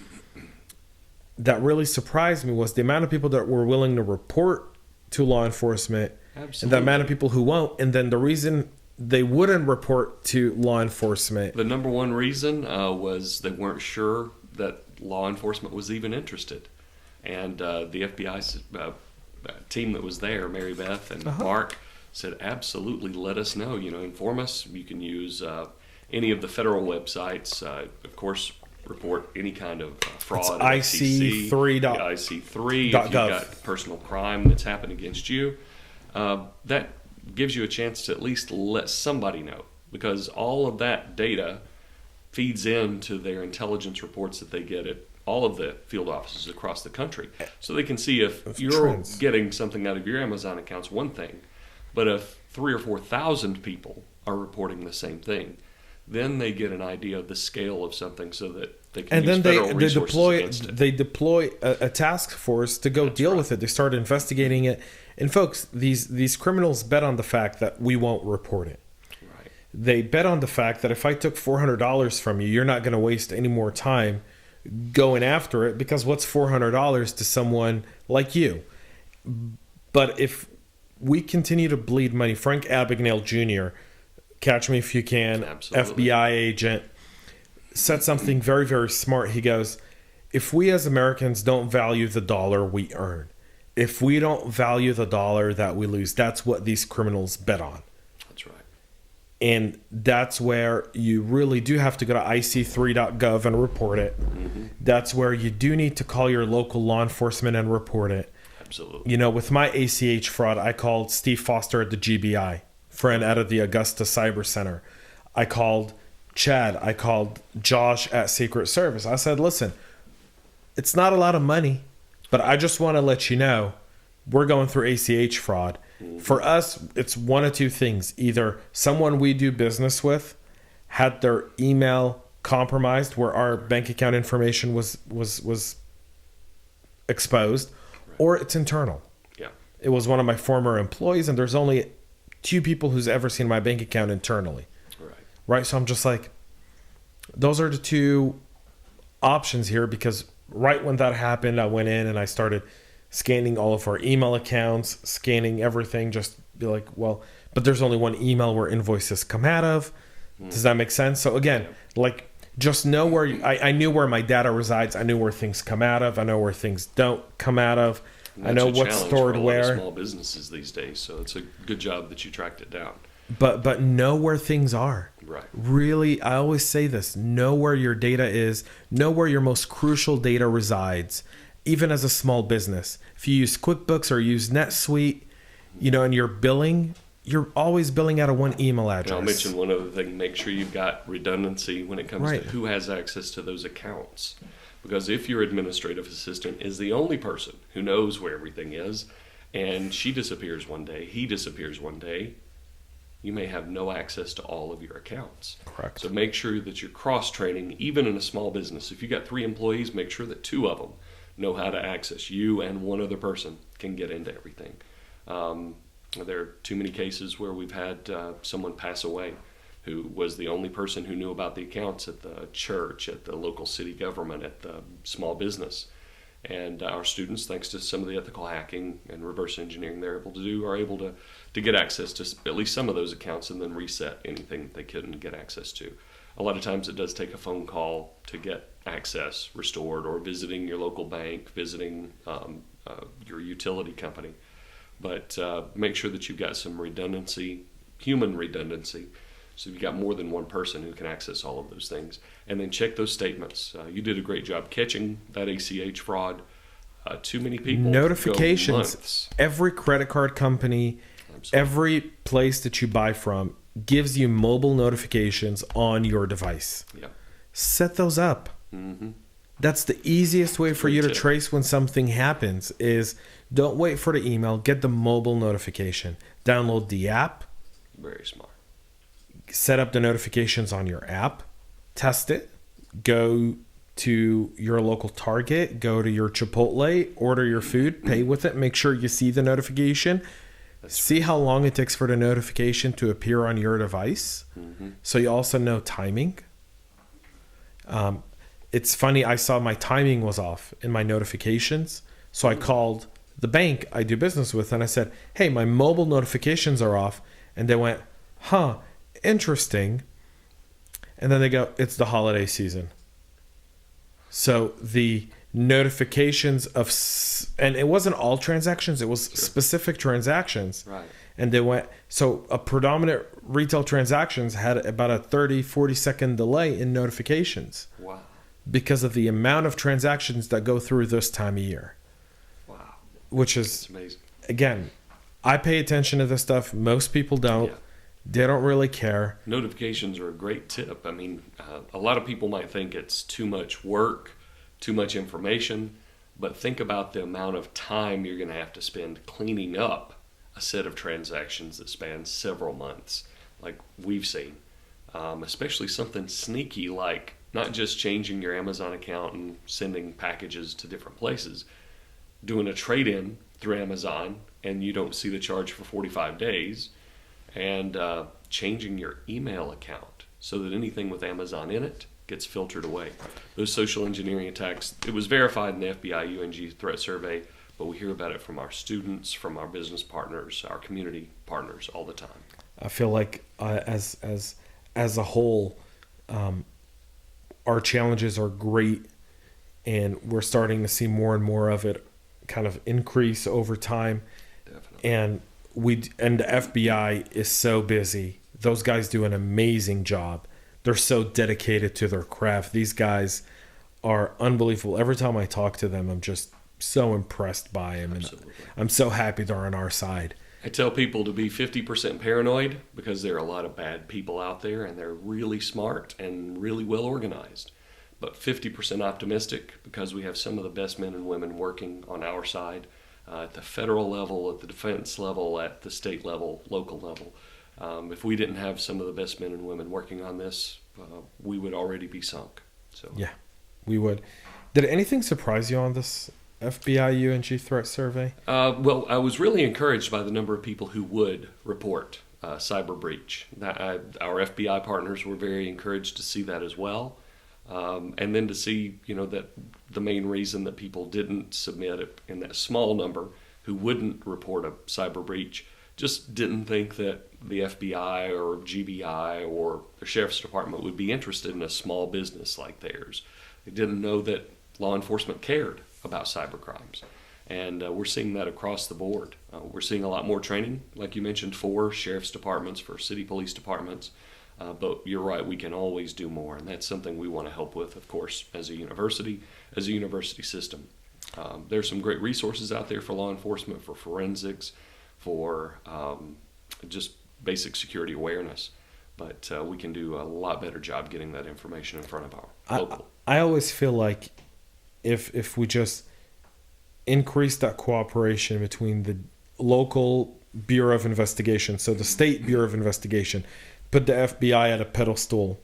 that really surprised me, was the amount of people that were willing to report to law enforcement. Absolutely. And the amount of people who won't. And then the reason they wouldn't report to law enforcement. The number one reason was they weren't sure that law enforcement was even interested. And the FBI's team that was there, Mary Beth and Mark, said, absolutely, let us know. Inform us. You can use any of the federal websites. Of course, report any kind of fraud. It's IC3. IC3. If you've got personal crime that's happened against you, that gives you a chance to at least let somebody know, because all of that data feeds into their intelligence reports that they get at all of the field offices across the country. So they can see if you're getting something out of your Amazon account's one thing, but if 3,000 or 4,000 people are reporting the same thing, then they get an idea of the scale of something, so that they can use federal resources against it. They deploy a task force to go deal with it. They start investigating it. And folks, these criminals bet on the fact that we won't report it. Right. They bet on the fact that if I took $400 from you, you're not going to waste any more time going after it, because what's $400 to someone like you? But if we continue to bleed money, Frank Abagnale Jr., catch me if you can, Absolutely. FBI agent, said something very, very smart. He goes, if we as Americans don't value the dollar we earn, if we don't value the dollar that we lose, that's what these criminals bet on. That's right. And that's where you really do have to go to ic3.gov and report it. Mm-hmm. That's where you do need to call your local law enforcement and report it. Absolutely. With my ACH fraud, I called Steve Foster at the GBI, friend out of the Augusta Cyber Center. I called Chad. I called Josh at Secret Service. I said, listen, it's not a lot of money, but I just want to let you know we're going through ACH fraud. Mm-hmm. For us, it's one of two things. Either someone we do business with had their email compromised, where our bank account information was exposed, or it's internal. Yeah. It was one of my former employees, and there's only 2 people who's ever seen my bank account internally. Right? So I'm just like, those are the 2 options here, because right when that happened, I went in and I started scanning all of our email accounts, scanning everything, just be like, well, but there's only one email where invoices come out of. Does that make sense? So again, just know where I knew where my data resides. I knew where things come out of. I know where things don't come out of. I know what's stored where. Small businesses these days, so it's a good job that you tracked it down. But know where things are. Right. Really, I always say this: know where your data is. Know where your most crucial data resides. Even as a small business, if you use QuickBooks or use NetSuite, and you're billing, you're always billing out of one email address. And I'll mention one other thing: make sure you've got redundancy when it comes to who has access to those accounts. Because if your administrative assistant is the only person who knows where everything is, and she disappears one day, he disappears one day, you may have no access to all of your accounts. Correct. So make sure that you're cross-training, even in a small business. If you've got 3 employees, make sure that 2 of them know how to access. You and one other person can get into everything. There are too many cases where we've had someone pass away who was the only person who knew about the accounts at the church, at the local city government, at the small business. And our students, thanks to some of the ethical hacking and reverse engineering they're able to do, are able to get access to at least some of those accounts and then reset anything that they couldn't get access to. A lot of times it does take a phone call to get access restored, or visiting your local bank, visiting your utility company. But make sure that you've got some redundancy, human redundancy, so you've got more than one person who can access all of those things. And then check those statements. You did a great job catching that ACH fraud. too many people. Notifications. Go months. Every credit card company, every place that you buy from gives you mobile notifications on your device. Yeah. Set those up. Mm-hmm. That's the easiest way for you to trace when something happens is don't wait for the email. Get the mobile notification. Download the app. Very smart. Set up the notifications on your app. Test it. Go to your local Target. Go to your Chipotle. Order your food. Pay with it. Make sure you see the notification. See how long it takes for the notification to appear on your device. Mm-hmm. So you also know timing. It's funny, I saw my timing was off in my notifications. So I called the bank I do business with and I said, hey, my mobile notifications are off. And they went, huh, interesting. And then they go, it's the holiday season. So the notifications and it wasn't all transactions, it was specific transactions. Right. And they went, so a predominant retail transactions had about a 30-40 second delay in notifications. Wow. Because of the amount of transactions that go through this time of year. Wow. Which is, that's amazing. Again, I pay attention to this stuff. Most people don't. Yeah. They don't really care. Notifications are a great tip. I mean, a lot of people might think it's too much work, too much information, but think about the amount of time you're going to have to spend cleaning up a set of transactions that spans several months, like we've seen. Especially something sneaky like not just changing your Amazon account and sending packages to different places, doing a trade-in through Amazon and you don't see the charge for 45 days, and changing your email account so that anything with Amazon in it gets filtered away. Those social engineering attacks, it was verified in the FBI UNG threat survey, but we hear about it from our students, from our business partners, our community partners all the time. I feel like as a whole, our challenges are great, and we're starting to see more and more of it kind of increase over time. Definitely. And the FBI is so busy. Those guys do an amazing job. They're so dedicated to their craft. These guys are unbelievable. Every time I talk to them, I'm just so impressed by them. Absolutely. And I'm so happy they're on our side. I tell people to be 50% paranoid because there are a lot of bad people out there and they're really smart and really well organized. But 50% optimistic because we have some of the best men and women working on our side at the federal level, at the defense level, at the state level, local level. If we didn't have some of the best men and women working on this, we would already be sunk. So yeah, we would. Did anything surprise you on this FBI UNG threat survey? Well, I was really encouraged by the number of people who would report cyber breach. Our FBI partners were very encouraged to see that as well. And then to see, that the main reason that people didn't submit it in that small number who wouldn't report a cyber breach just didn't think that the FBI or GBI or the Sheriff's Department would be interested in a small business like theirs. They didn't know that law enforcement cared about cyber crimes. And we're seeing that across the board. We're seeing a lot more training, like you mentioned, for sheriff's departments, for city police departments. But you're right, we can always do more. And that's something we want to help with, of course, as a university system. There's some great resources out there for law enforcement, for forensics, for just basic security awareness. But we can do a lot better job getting that information in front of our local. I always feel like if we just increase that cooperation between the local Bureau of Investigation, so the State Bureau of Investigation, put the FBI at a pedestal,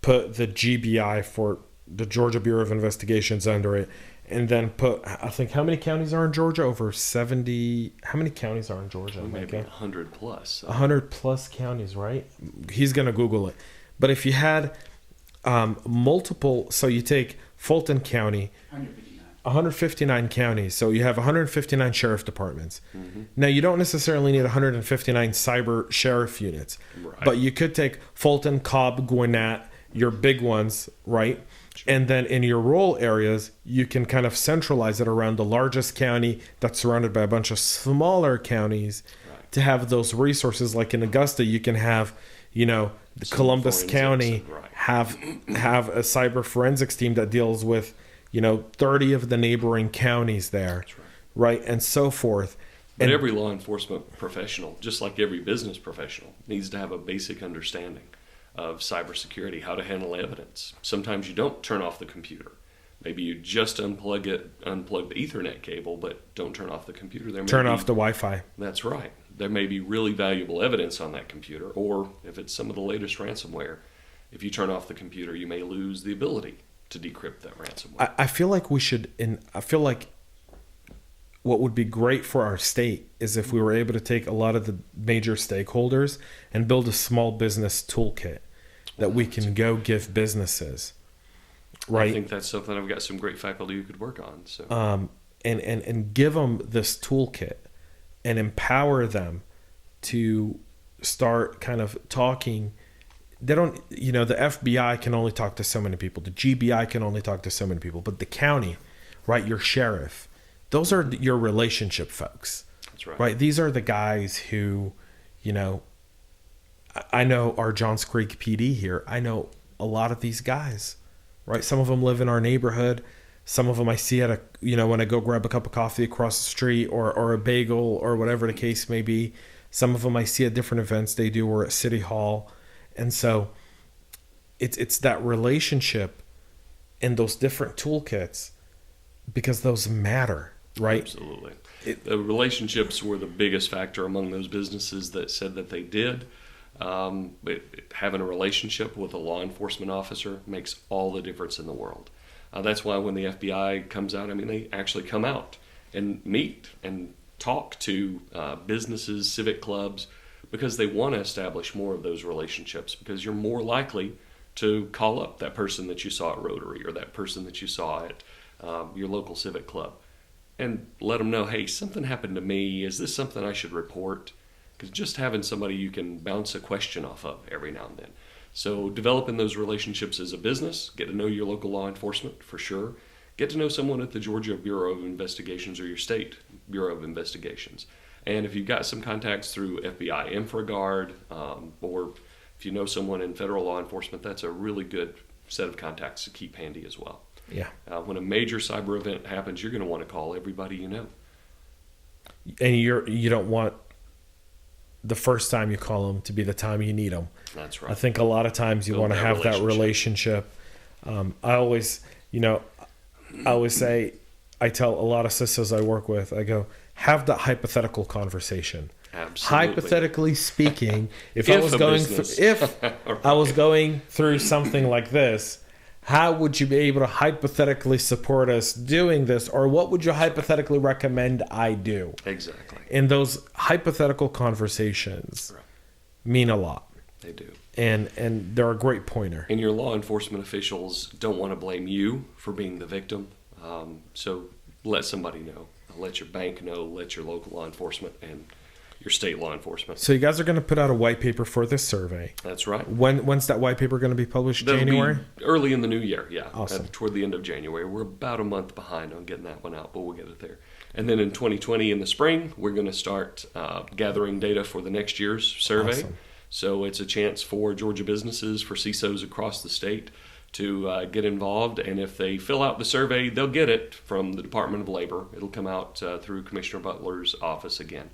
put the GBI for the Georgia Bureau of Investigations under it, and then put, I think, how many counties are in Georgia? Over 70. How many counties are in Georgia? Maybe 100 plus. So. 100 plus counties, right? He's going to Google it. But if you had multiple, so you take Fulton County, 159 counties. So you have 159 sheriff departments. Mm-hmm. Now, you don't necessarily need 159 cyber sheriff units, right. But you could take Fulton, Cobb, Gwinnett, your big ones, right? Sure. And then in your rural areas, you can kind of centralize it around the largest county that's surrounded by a bunch of smaller counties, right, to have those resources. Like in Augusta, you can have, the Columbus County, right, have a cyber forensics team that deals with 30 of the neighboring counties there, That's right. right, and so forth. But And every law enforcement professional, just like every business professional, needs to have a basic understanding of cybersecurity, how to handle evidence. Sometimes you don't turn off the computer. Maybe you just unplug the Ethernet cable, but don't turn off the computer. turn off the Wi-Fi. That's right. There may be really valuable evidence on that computer, or if it's some of the latest ransomware, if you turn off the computer, you may lose the ability to decrypt that ransomware. I feel like we should, and I feel like what would be great for our state is if we were able to take a lot of the major stakeholders and build a small business toolkit that we can go give businesses. Right. I think that's something I've got some great faculty who could work on. So, and give them this toolkit and empower them to start kind of talking. They don't, the FBI can only talk to so many people. The GBI can only talk to so many people. But the county, right, your sheriff, those are your relationship folks. that's right. Right. These are the guys who, I know our Johns Creek PD here. I know a lot of these guys. Right, some of them live in our neighborhood. Some of them I see at when I go grab a cup of coffee across the street or a bagel or whatever the case may be. Some of them I see at different events they do or at City Hall, and so it's that relationship and those different toolkits because those matter, right? Absolutely. The relationships were the biggest factor among those businesses that said that they did. But having a relationship with a law enforcement officer makes all the difference in the world. That's why when the FBI comes out, they actually come out and meet and talk to businesses, civic clubs, because they want to establish more of those relationships, because you're more likely to call up that person that you saw at Rotary or that person that you saw at your local civic club and let them know, hey, something happened to me. Is this something I should report? Because just having somebody you can bounce a question off of every now and then. So developing those relationships as a business, get to know your local law enforcement for sure. Get to know someone at the Georgia Bureau of Investigations or your state Bureau of Investigations. And if you've got some contacts through FBI InfraGard, or if you know someone in federal law enforcement, that's a really good set of contacts to keep handy as well. Yeah. When a major cyber event happens, you're going to want to call everybody you know. And you don't want the first time you call them to be the time you need them. That's right. I think a lot of times you want to have that relationship. I always say, I tell a lot of CISOs I work with, I go, have that hypothetical conversation. Absolutely. Hypothetically speaking, if I was going through something like this, how would you be able to hypothetically support us doing this, or what would you hypothetically recommend I do? Exactly. And those hypothetical conversations mean a lot. They do. And they're a great pointer. And your law enforcement officials don't want to blame you for being the victim. So let somebody know. Let your bank know. Let your local law enforcement and your state law enforcement. So you guys are going to put out a white paper for this survey. That's right. When's that white paper going to be published? That'll January? be early in the new year, yeah. Awesome. Toward the end of January. We're about a month behind on getting that one out, but we'll get it there. And then in 2020 in the spring, we're going to start gathering data for the next year's survey. Awesome. So it's a chance for Georgia businesses, for CISOs across the state to get involved. And if they fill out the survey, they'll get it from the Department of Labor. It'll come out through Commissioner Butler's office again.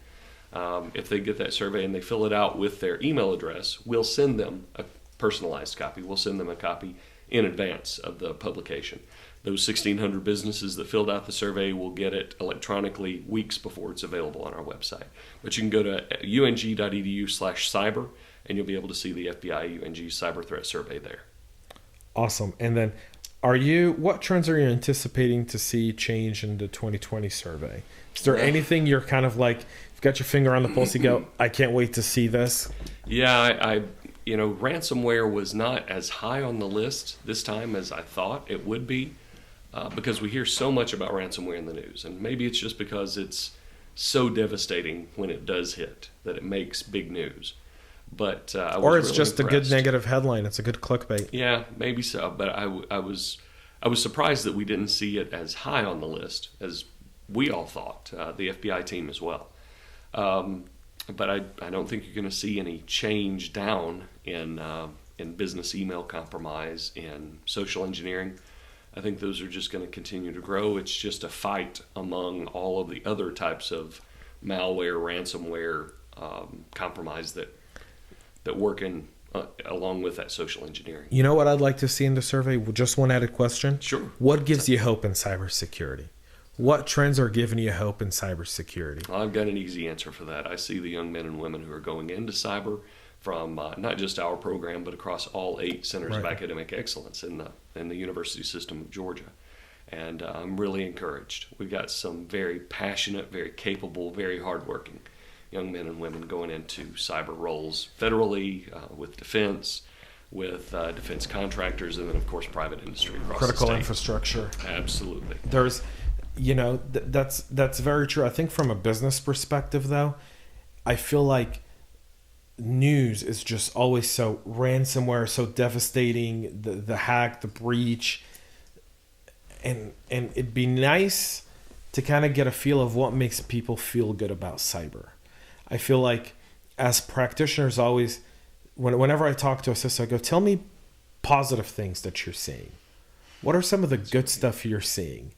If they get that survey and they fill it out with their email address, we'll send them a personalized copy. We'll send them a copy in advance of the publication. Those 1,600 businesses that filled out the survey will get it electronically weeks before it's available on our website. But you can go to ung.edu/cyber and you'll be able to see the FBI UNG Cyber Threat Survey there. Awesome. And then what trends are you anticipating to see change in the 2020 survey? Is there anything you're kind of like, you've got your finger on the pulse, you go, I can't wait to see this? Yeah, ransomware was not as high on the list this time as I thought it would be, because we hear so much about ransomware in the news. And maybe it's just because it's so devastating when it does hit that it makes big news. But or it's really just impressed. A good negative headline. It's a good clickbait. Yeah, maybe so. But I was surprised that we didn't see it as high on the list as we all thought, the FBI team as well. But I don't think you're going to see any change down in business email compromise, in social engineering. I think those are just going to continue to grow. It's just a fight among all of the other types of malware, ransomware, compromise that work in along with that social engineering. You know what I'd like to see in the survey? Just one added question. Sure. What gives you hope in cybersecurity? What trends are giving you hope in cybersecurity? Well, I've got an easy answer for that. I see the young men and women who are going into cyber from not just our program, but across all 8 centers of academic excellence in the university system of Georgia. And I'm really encouraged. We've got some very passionate, very capable, very hardworking young men and women going into cyber roles federally, with defense, with defense contractors, and then, of course, private industry across Critical the state. infrastructure. Absolutely. There's, that's very true. I think from a business perspective, though, I feel like news is just always so ransomware, so devastating, the hack, the breach, and it'd be nice to kind of get a feel of what makes people feel good about cyber. I feel like as practitioners, always, whenever I talk to a CISO, I go, tell me positive things that you're seeing. What are some of the good stuff you're seeing?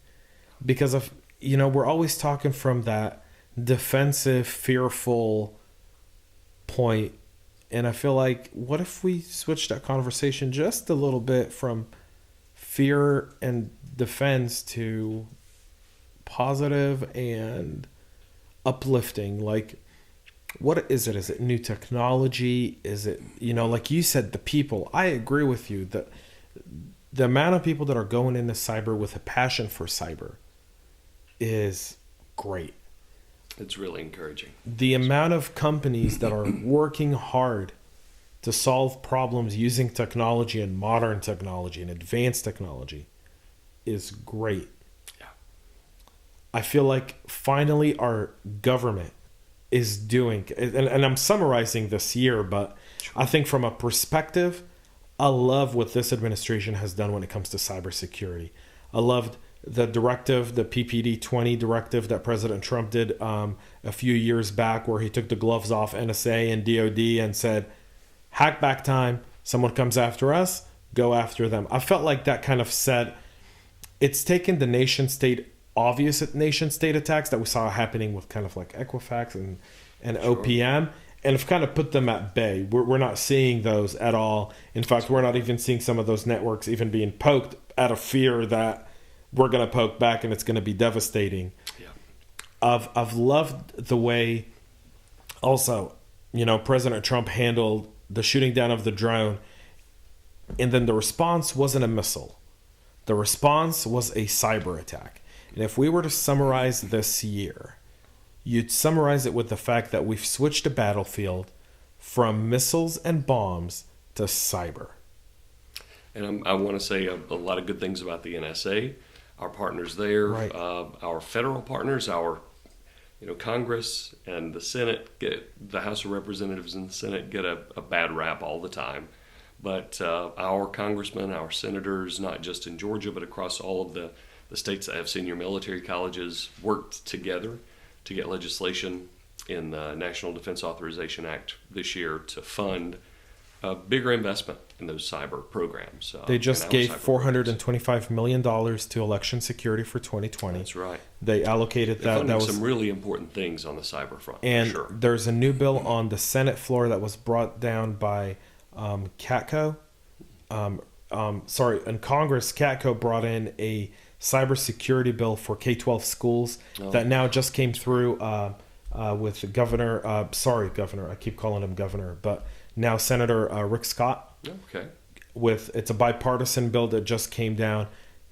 Because of, we're always talking from that defensive, fearful point. And I feel like, what if we switch that conversation just a little bit from fear and defense to positive and uplifting? Like, what is it? Is it new technology? Is it, like you said, the people? I agree with you that the amount of people that are going into cyber with a passion for cyber is great. It's really encouraging. The amount of companies that are working hard to solve problems using technology and modern technology and advanced technology is great. Yeah. I feel like finally our government is doing, and I'm summarizing this year, but I think from a perspective, I love what this administration has done when it comes to cybersecurity. I loved the directive, the PPD 20 directive that President Trump did a few years back, where he took the gloves off NSA and DOD and said, hack back time, someone comes after us, go after them. I felt like that kind of said, it's taken the obvious nation state attacks that we saw happening with kind of like Equifax and Sure. OPM, and have kind of put them at bay. We're not seeing those at all. In fact, we're not even seeing some of those networks even being poked out of fear that we're going to poke back and it's going to be devastating. Yeah. I've loved the way also, President Trump handled the shooting down of the drone, and then the response wasn't a missile. The response was a cyber attack. And if we were to summarize this year, you'd summarize it with the fact that we've switched the battlefield from missiles and bombs to cyber. And I want to say a lot of good things about the NSA, our partners there, Right. Our federal partners, our Congress and the Senate, the House of Representatives and the Senate get a bad rap all the time. But our congressmen, our senators, not just in Georgia, but across all of the states that have senior military colleges, worked together to get legislation in the National Defense Authorization Act this year to fund a bigger investment in those cyber programs. They just gave $425 million to election security for 2020. That's right. They allocated They're that. funding That was some really important things on the cyber front. And for sure. there's a new bill on the Senate floor that was brought down by CATCO. In Congress, CATCO brought in a cybersecurity bill for K-12 schools that now just came through with Governor, I keep calling him Governor, but now Senator Rick Scott. Okay. It's a bipartisan bill that just came down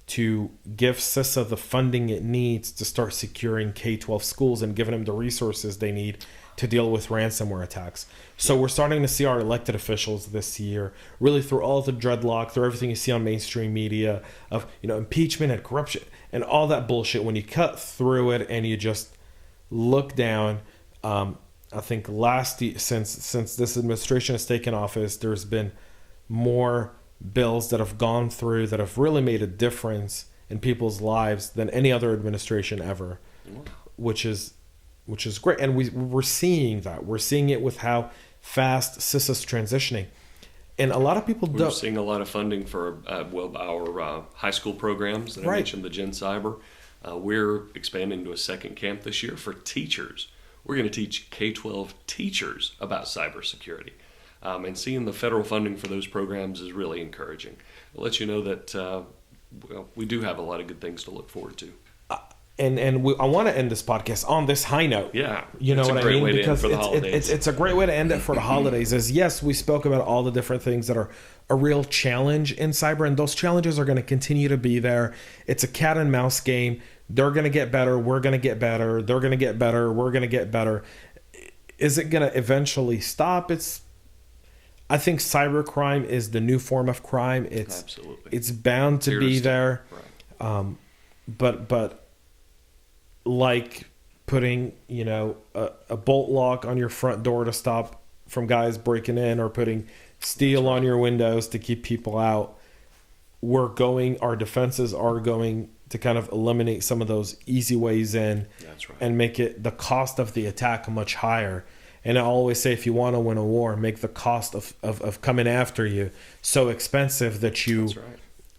to give CISA the funding it needs to start securing K-12 schools and giving them the resources they need to deal with ransomware attacks. So we're starting to see our elected officials this year, really through all the dreadlock, through everything you see on mainstream media of impeachment and corruption and all that bullshit. When you cut through it and you just look down, I think since this administration has taken office, there's been more bills that have gone through that have really made a difference in people's lives than any other administration ever, which is great. And we're seeing that. We're seeing it with how fast CISA's transitioning. And a lot of people We're don't. seeing a lot of funding for our high school programs that I mentioned, the GenCyber. We're expanding to a second camp this year for teachers. We're going to teach K-12 teachers about cybersecurity. And seeing the federal funding for those programs is really encouraging. It lets you know that we do have a lot of good things to look forward to. I want to end this podcast on this high note. Yeah, you know what I mean? Because it's it's a great way to end it for the holidays. Is yes, we spoke about all the different things that are a real challenge in cyber, and those challenges are going to continue to be there. It's a cat and mouse game. They're going to get better. We're going to get better. They're going to get better. We're going to get better. Is it going to eventually stop? I think cybercrime is the new form of crime. Absolutely. It's bound to be there. Right. But like putting, a bolt lock on your front door to stop from guys breaking in, or putting steel on your windows to keep people out. Our defenses are going to kind of eliminate some of those easy ways in. That's right. And make it the cost of the attack much higher. And I always say, if you want to win a war, make the cost of coming after you so expensive that you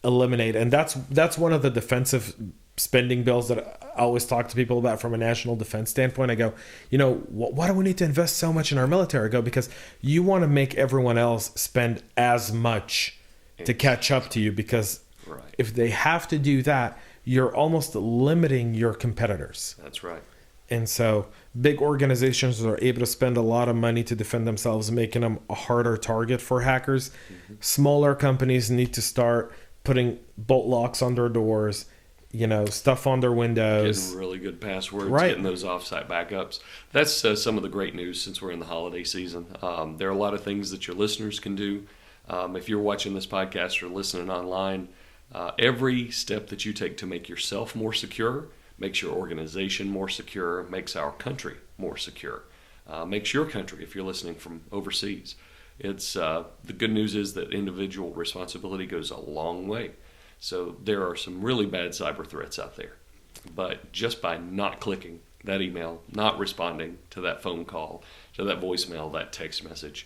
eliminate. And that's one of the defensive spending bills that I always talk to people about from a national defense standpoint. I go, why do we need to invest so much in our military? I go, because you want to make everyone else spend as much to catch up to you, because if they have to do that, you're almost limiting your competitors. That's right. And so big organizations are able to spend a lot of money to defend themselves, making them a harder target for hackers. Mm-hmm. Smaller companies need to start putting bolt locks on their doors, stuff on their windows. Getting really good passwords, getting those offsite backups. That's some of the great news since we're in the holiday season. There are a lot of things that your listeners can do. If you're watching this podcast or listening online, every step that you take to make yourself more secure makes your organization more secure, makes our country more secure, makes your country, if you're listening from overseas. It's the good news is that individual responsibility goes a long way. So there are some really bad cyber threats out there. But just by not clicking that email, not responding to that phone call, to that voicemail, that text message,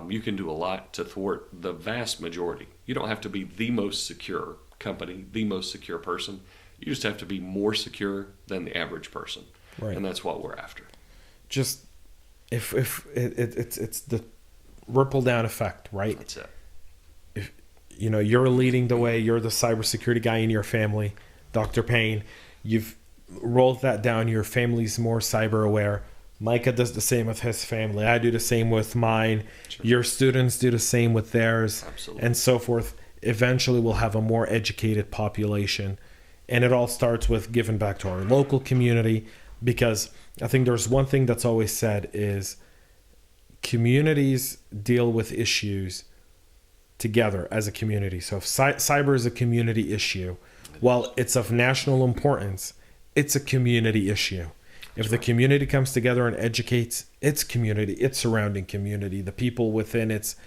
you can do a lot to thwart the vast majority. You don't have to be the most secure company, the most secure person. You just have to be more secure than the average person. Right. And that's what we're after. Just if it's the ripple down effect, right? That's it. If you're leading the way, you're the cybersecurity guy in your family, Dr. Payne, you've rolled that down, your family's more cyber aware. Micah does the same with his family. I do the same with mine. Sure. Your students do the same with theirs. Absolutely. And so forth. Eventually we'll have a more educated population. And it all starts with giving back to our local community, because I think there's one thing that's always said is communities deal with issues together as a community. So if cyber is a community issue, while it's of national importance, it's a community issue. If the community comes together and educates its community, its surrounding community, the people within its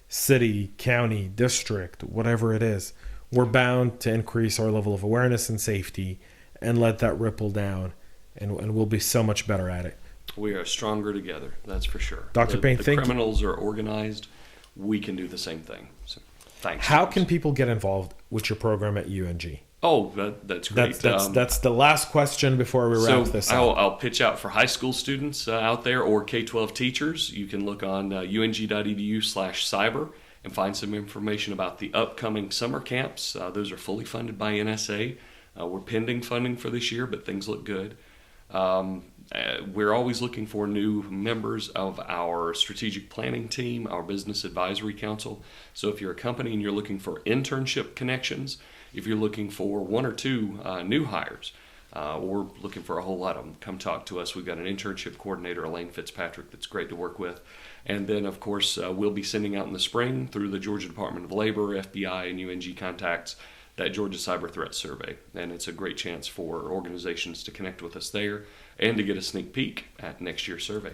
city, county, district, whatever it is, we're bound to increase our level of awareness and safety and let that ripple down, and we'll be so much better at it. We are stronger together, that's for sure. Dr. Payne, thank you. The criminals are organized. We can do the same thing. So, thanks. How can people get involved with your program at UNG? Oh, that's great. That's the last question before we wrap this up. I'll pitch out for high school students out there, or K-12 teachers. You can look on ung.edu/cyber and find some information about the upcoming summer camps. Those are fully funded by NSA. We're pending funding for this year, but things look good. We're always looking for new members of our strategic planning team, our business advisory council. So if you're a company and you're looking for internship connections, if you're looking for one or two new hires, or looking for a whole lot of them, come talk to us. We've got an internship coordinator, Elaine Fitzpatrick, that's great to work with. And then, of course, we'll be sending out in the spring through the Georgia Department of Labor, FBI, and UNG contacts that Georgia Cyber Threat Survey. And it's a great chance for organizations to connect with us there and to get a sneak peek at next year's survey.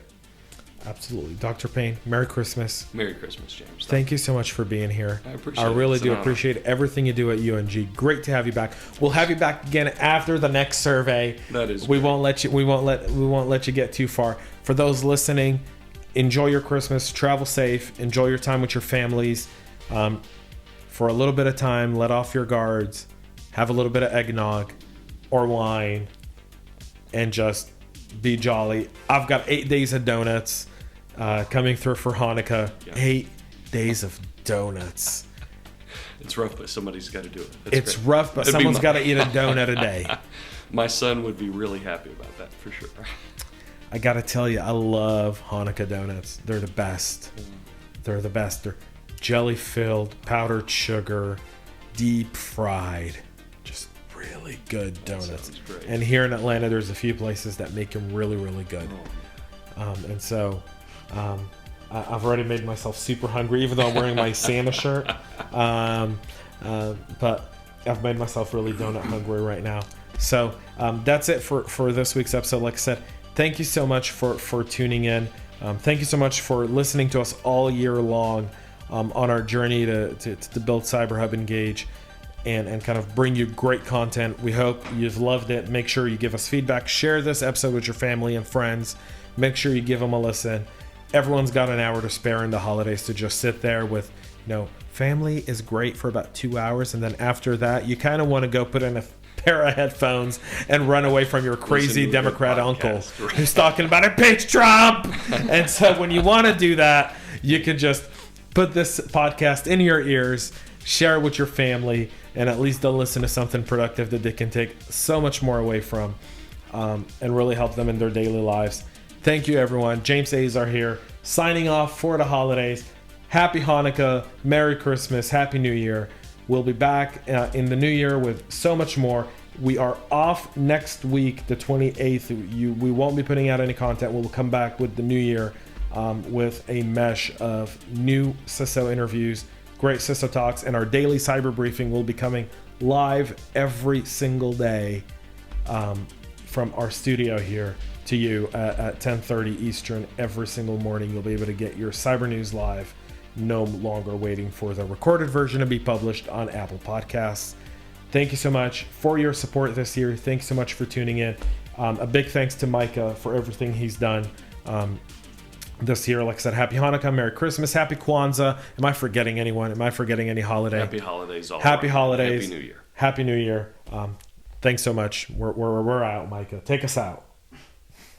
Absolutely. Dr. Payne, Merry Christmas. Merry Christmas, James. Thank you so much for being here. I appreciate it. I really do appreciate everything you do at UNG. Great to have you back. We'll have you back again after the next survey. That is we won't let you get too far. For those listening, enjoy your Christmas, travel safe, enjoy your time with your families. For a little bit of time, let off your guards, have a little bit of eggnog or wine, and just be jolly. I've got 8 days of donuts coming through for Hanukkah. Yeah. 8 days of donuts. It's rough, but somebody's got to do it. It's great. Rough, but someone's got to eat a donut a day. My son would be really happy about that, for sure. I got to tell you, I love Hanukkah donuts. They're the best. They're the best. They're jelly-filled, powdered sugar, deep-fried. Just really good donuts. Sounds great. And here in Atlanta, there's a few places that make them really, really good. And so I've already made myself super hungry, even though I'm wearing my Santa shirt. But I've made myself really donut hungry right now. So that's it for this week's episode. Like I said, thank you so much for tuning in. Thank you so much for listening to us all year long on our journey to build CyberHub Engage and kind of bring you great content. We hope you've loved it. Make sure you give us feedback. Share this episode with your family and friends. Make sure you give them a listen. Everyone's got an hour to spare in the holidays to just sit there with, family is great for about 2 hours. And then after that, you kind of want to go put in a pair of headphones and run away from your crazy Democrat uncle who's talking about impeach Trump. And so when you want to do that, you can just put this podcast in your ears, share it with your family, and at least they'll listen to something productive that they can take so much more away from and really help them in their daily lives. Thank you, everyone. James Azar here, signing off for the holidays. Happy Hanukkah, Merry Christmas, Happy New Year. We'll be back in the new year with so much more. We are off next week, the 28th. We won't be putting out any content. We'll come back with the new year with a mesh of new CISO interviews, great CISO talks, and our daily cyber briefing will be coming live every single day from our studio here to you at 10:30 Eastern every single morning. You'll be able to get your cyber news live, no longer waiting for the recorded version to be published on Apple Podcasts. Thank you so much for your support this year. Thanks so much for tuning in. A big thanks to Micah for everything he's done this year. Like I said, Happy Hanukkah, Merry Christmas, Happy Kwanzaa. Am I forgetting anyone? Am I forgetting any holiday? Happy holidays all Happy around. holidays. Happy New Year. Happy New Year. Thanks so much. We're out, Micah. Take us out.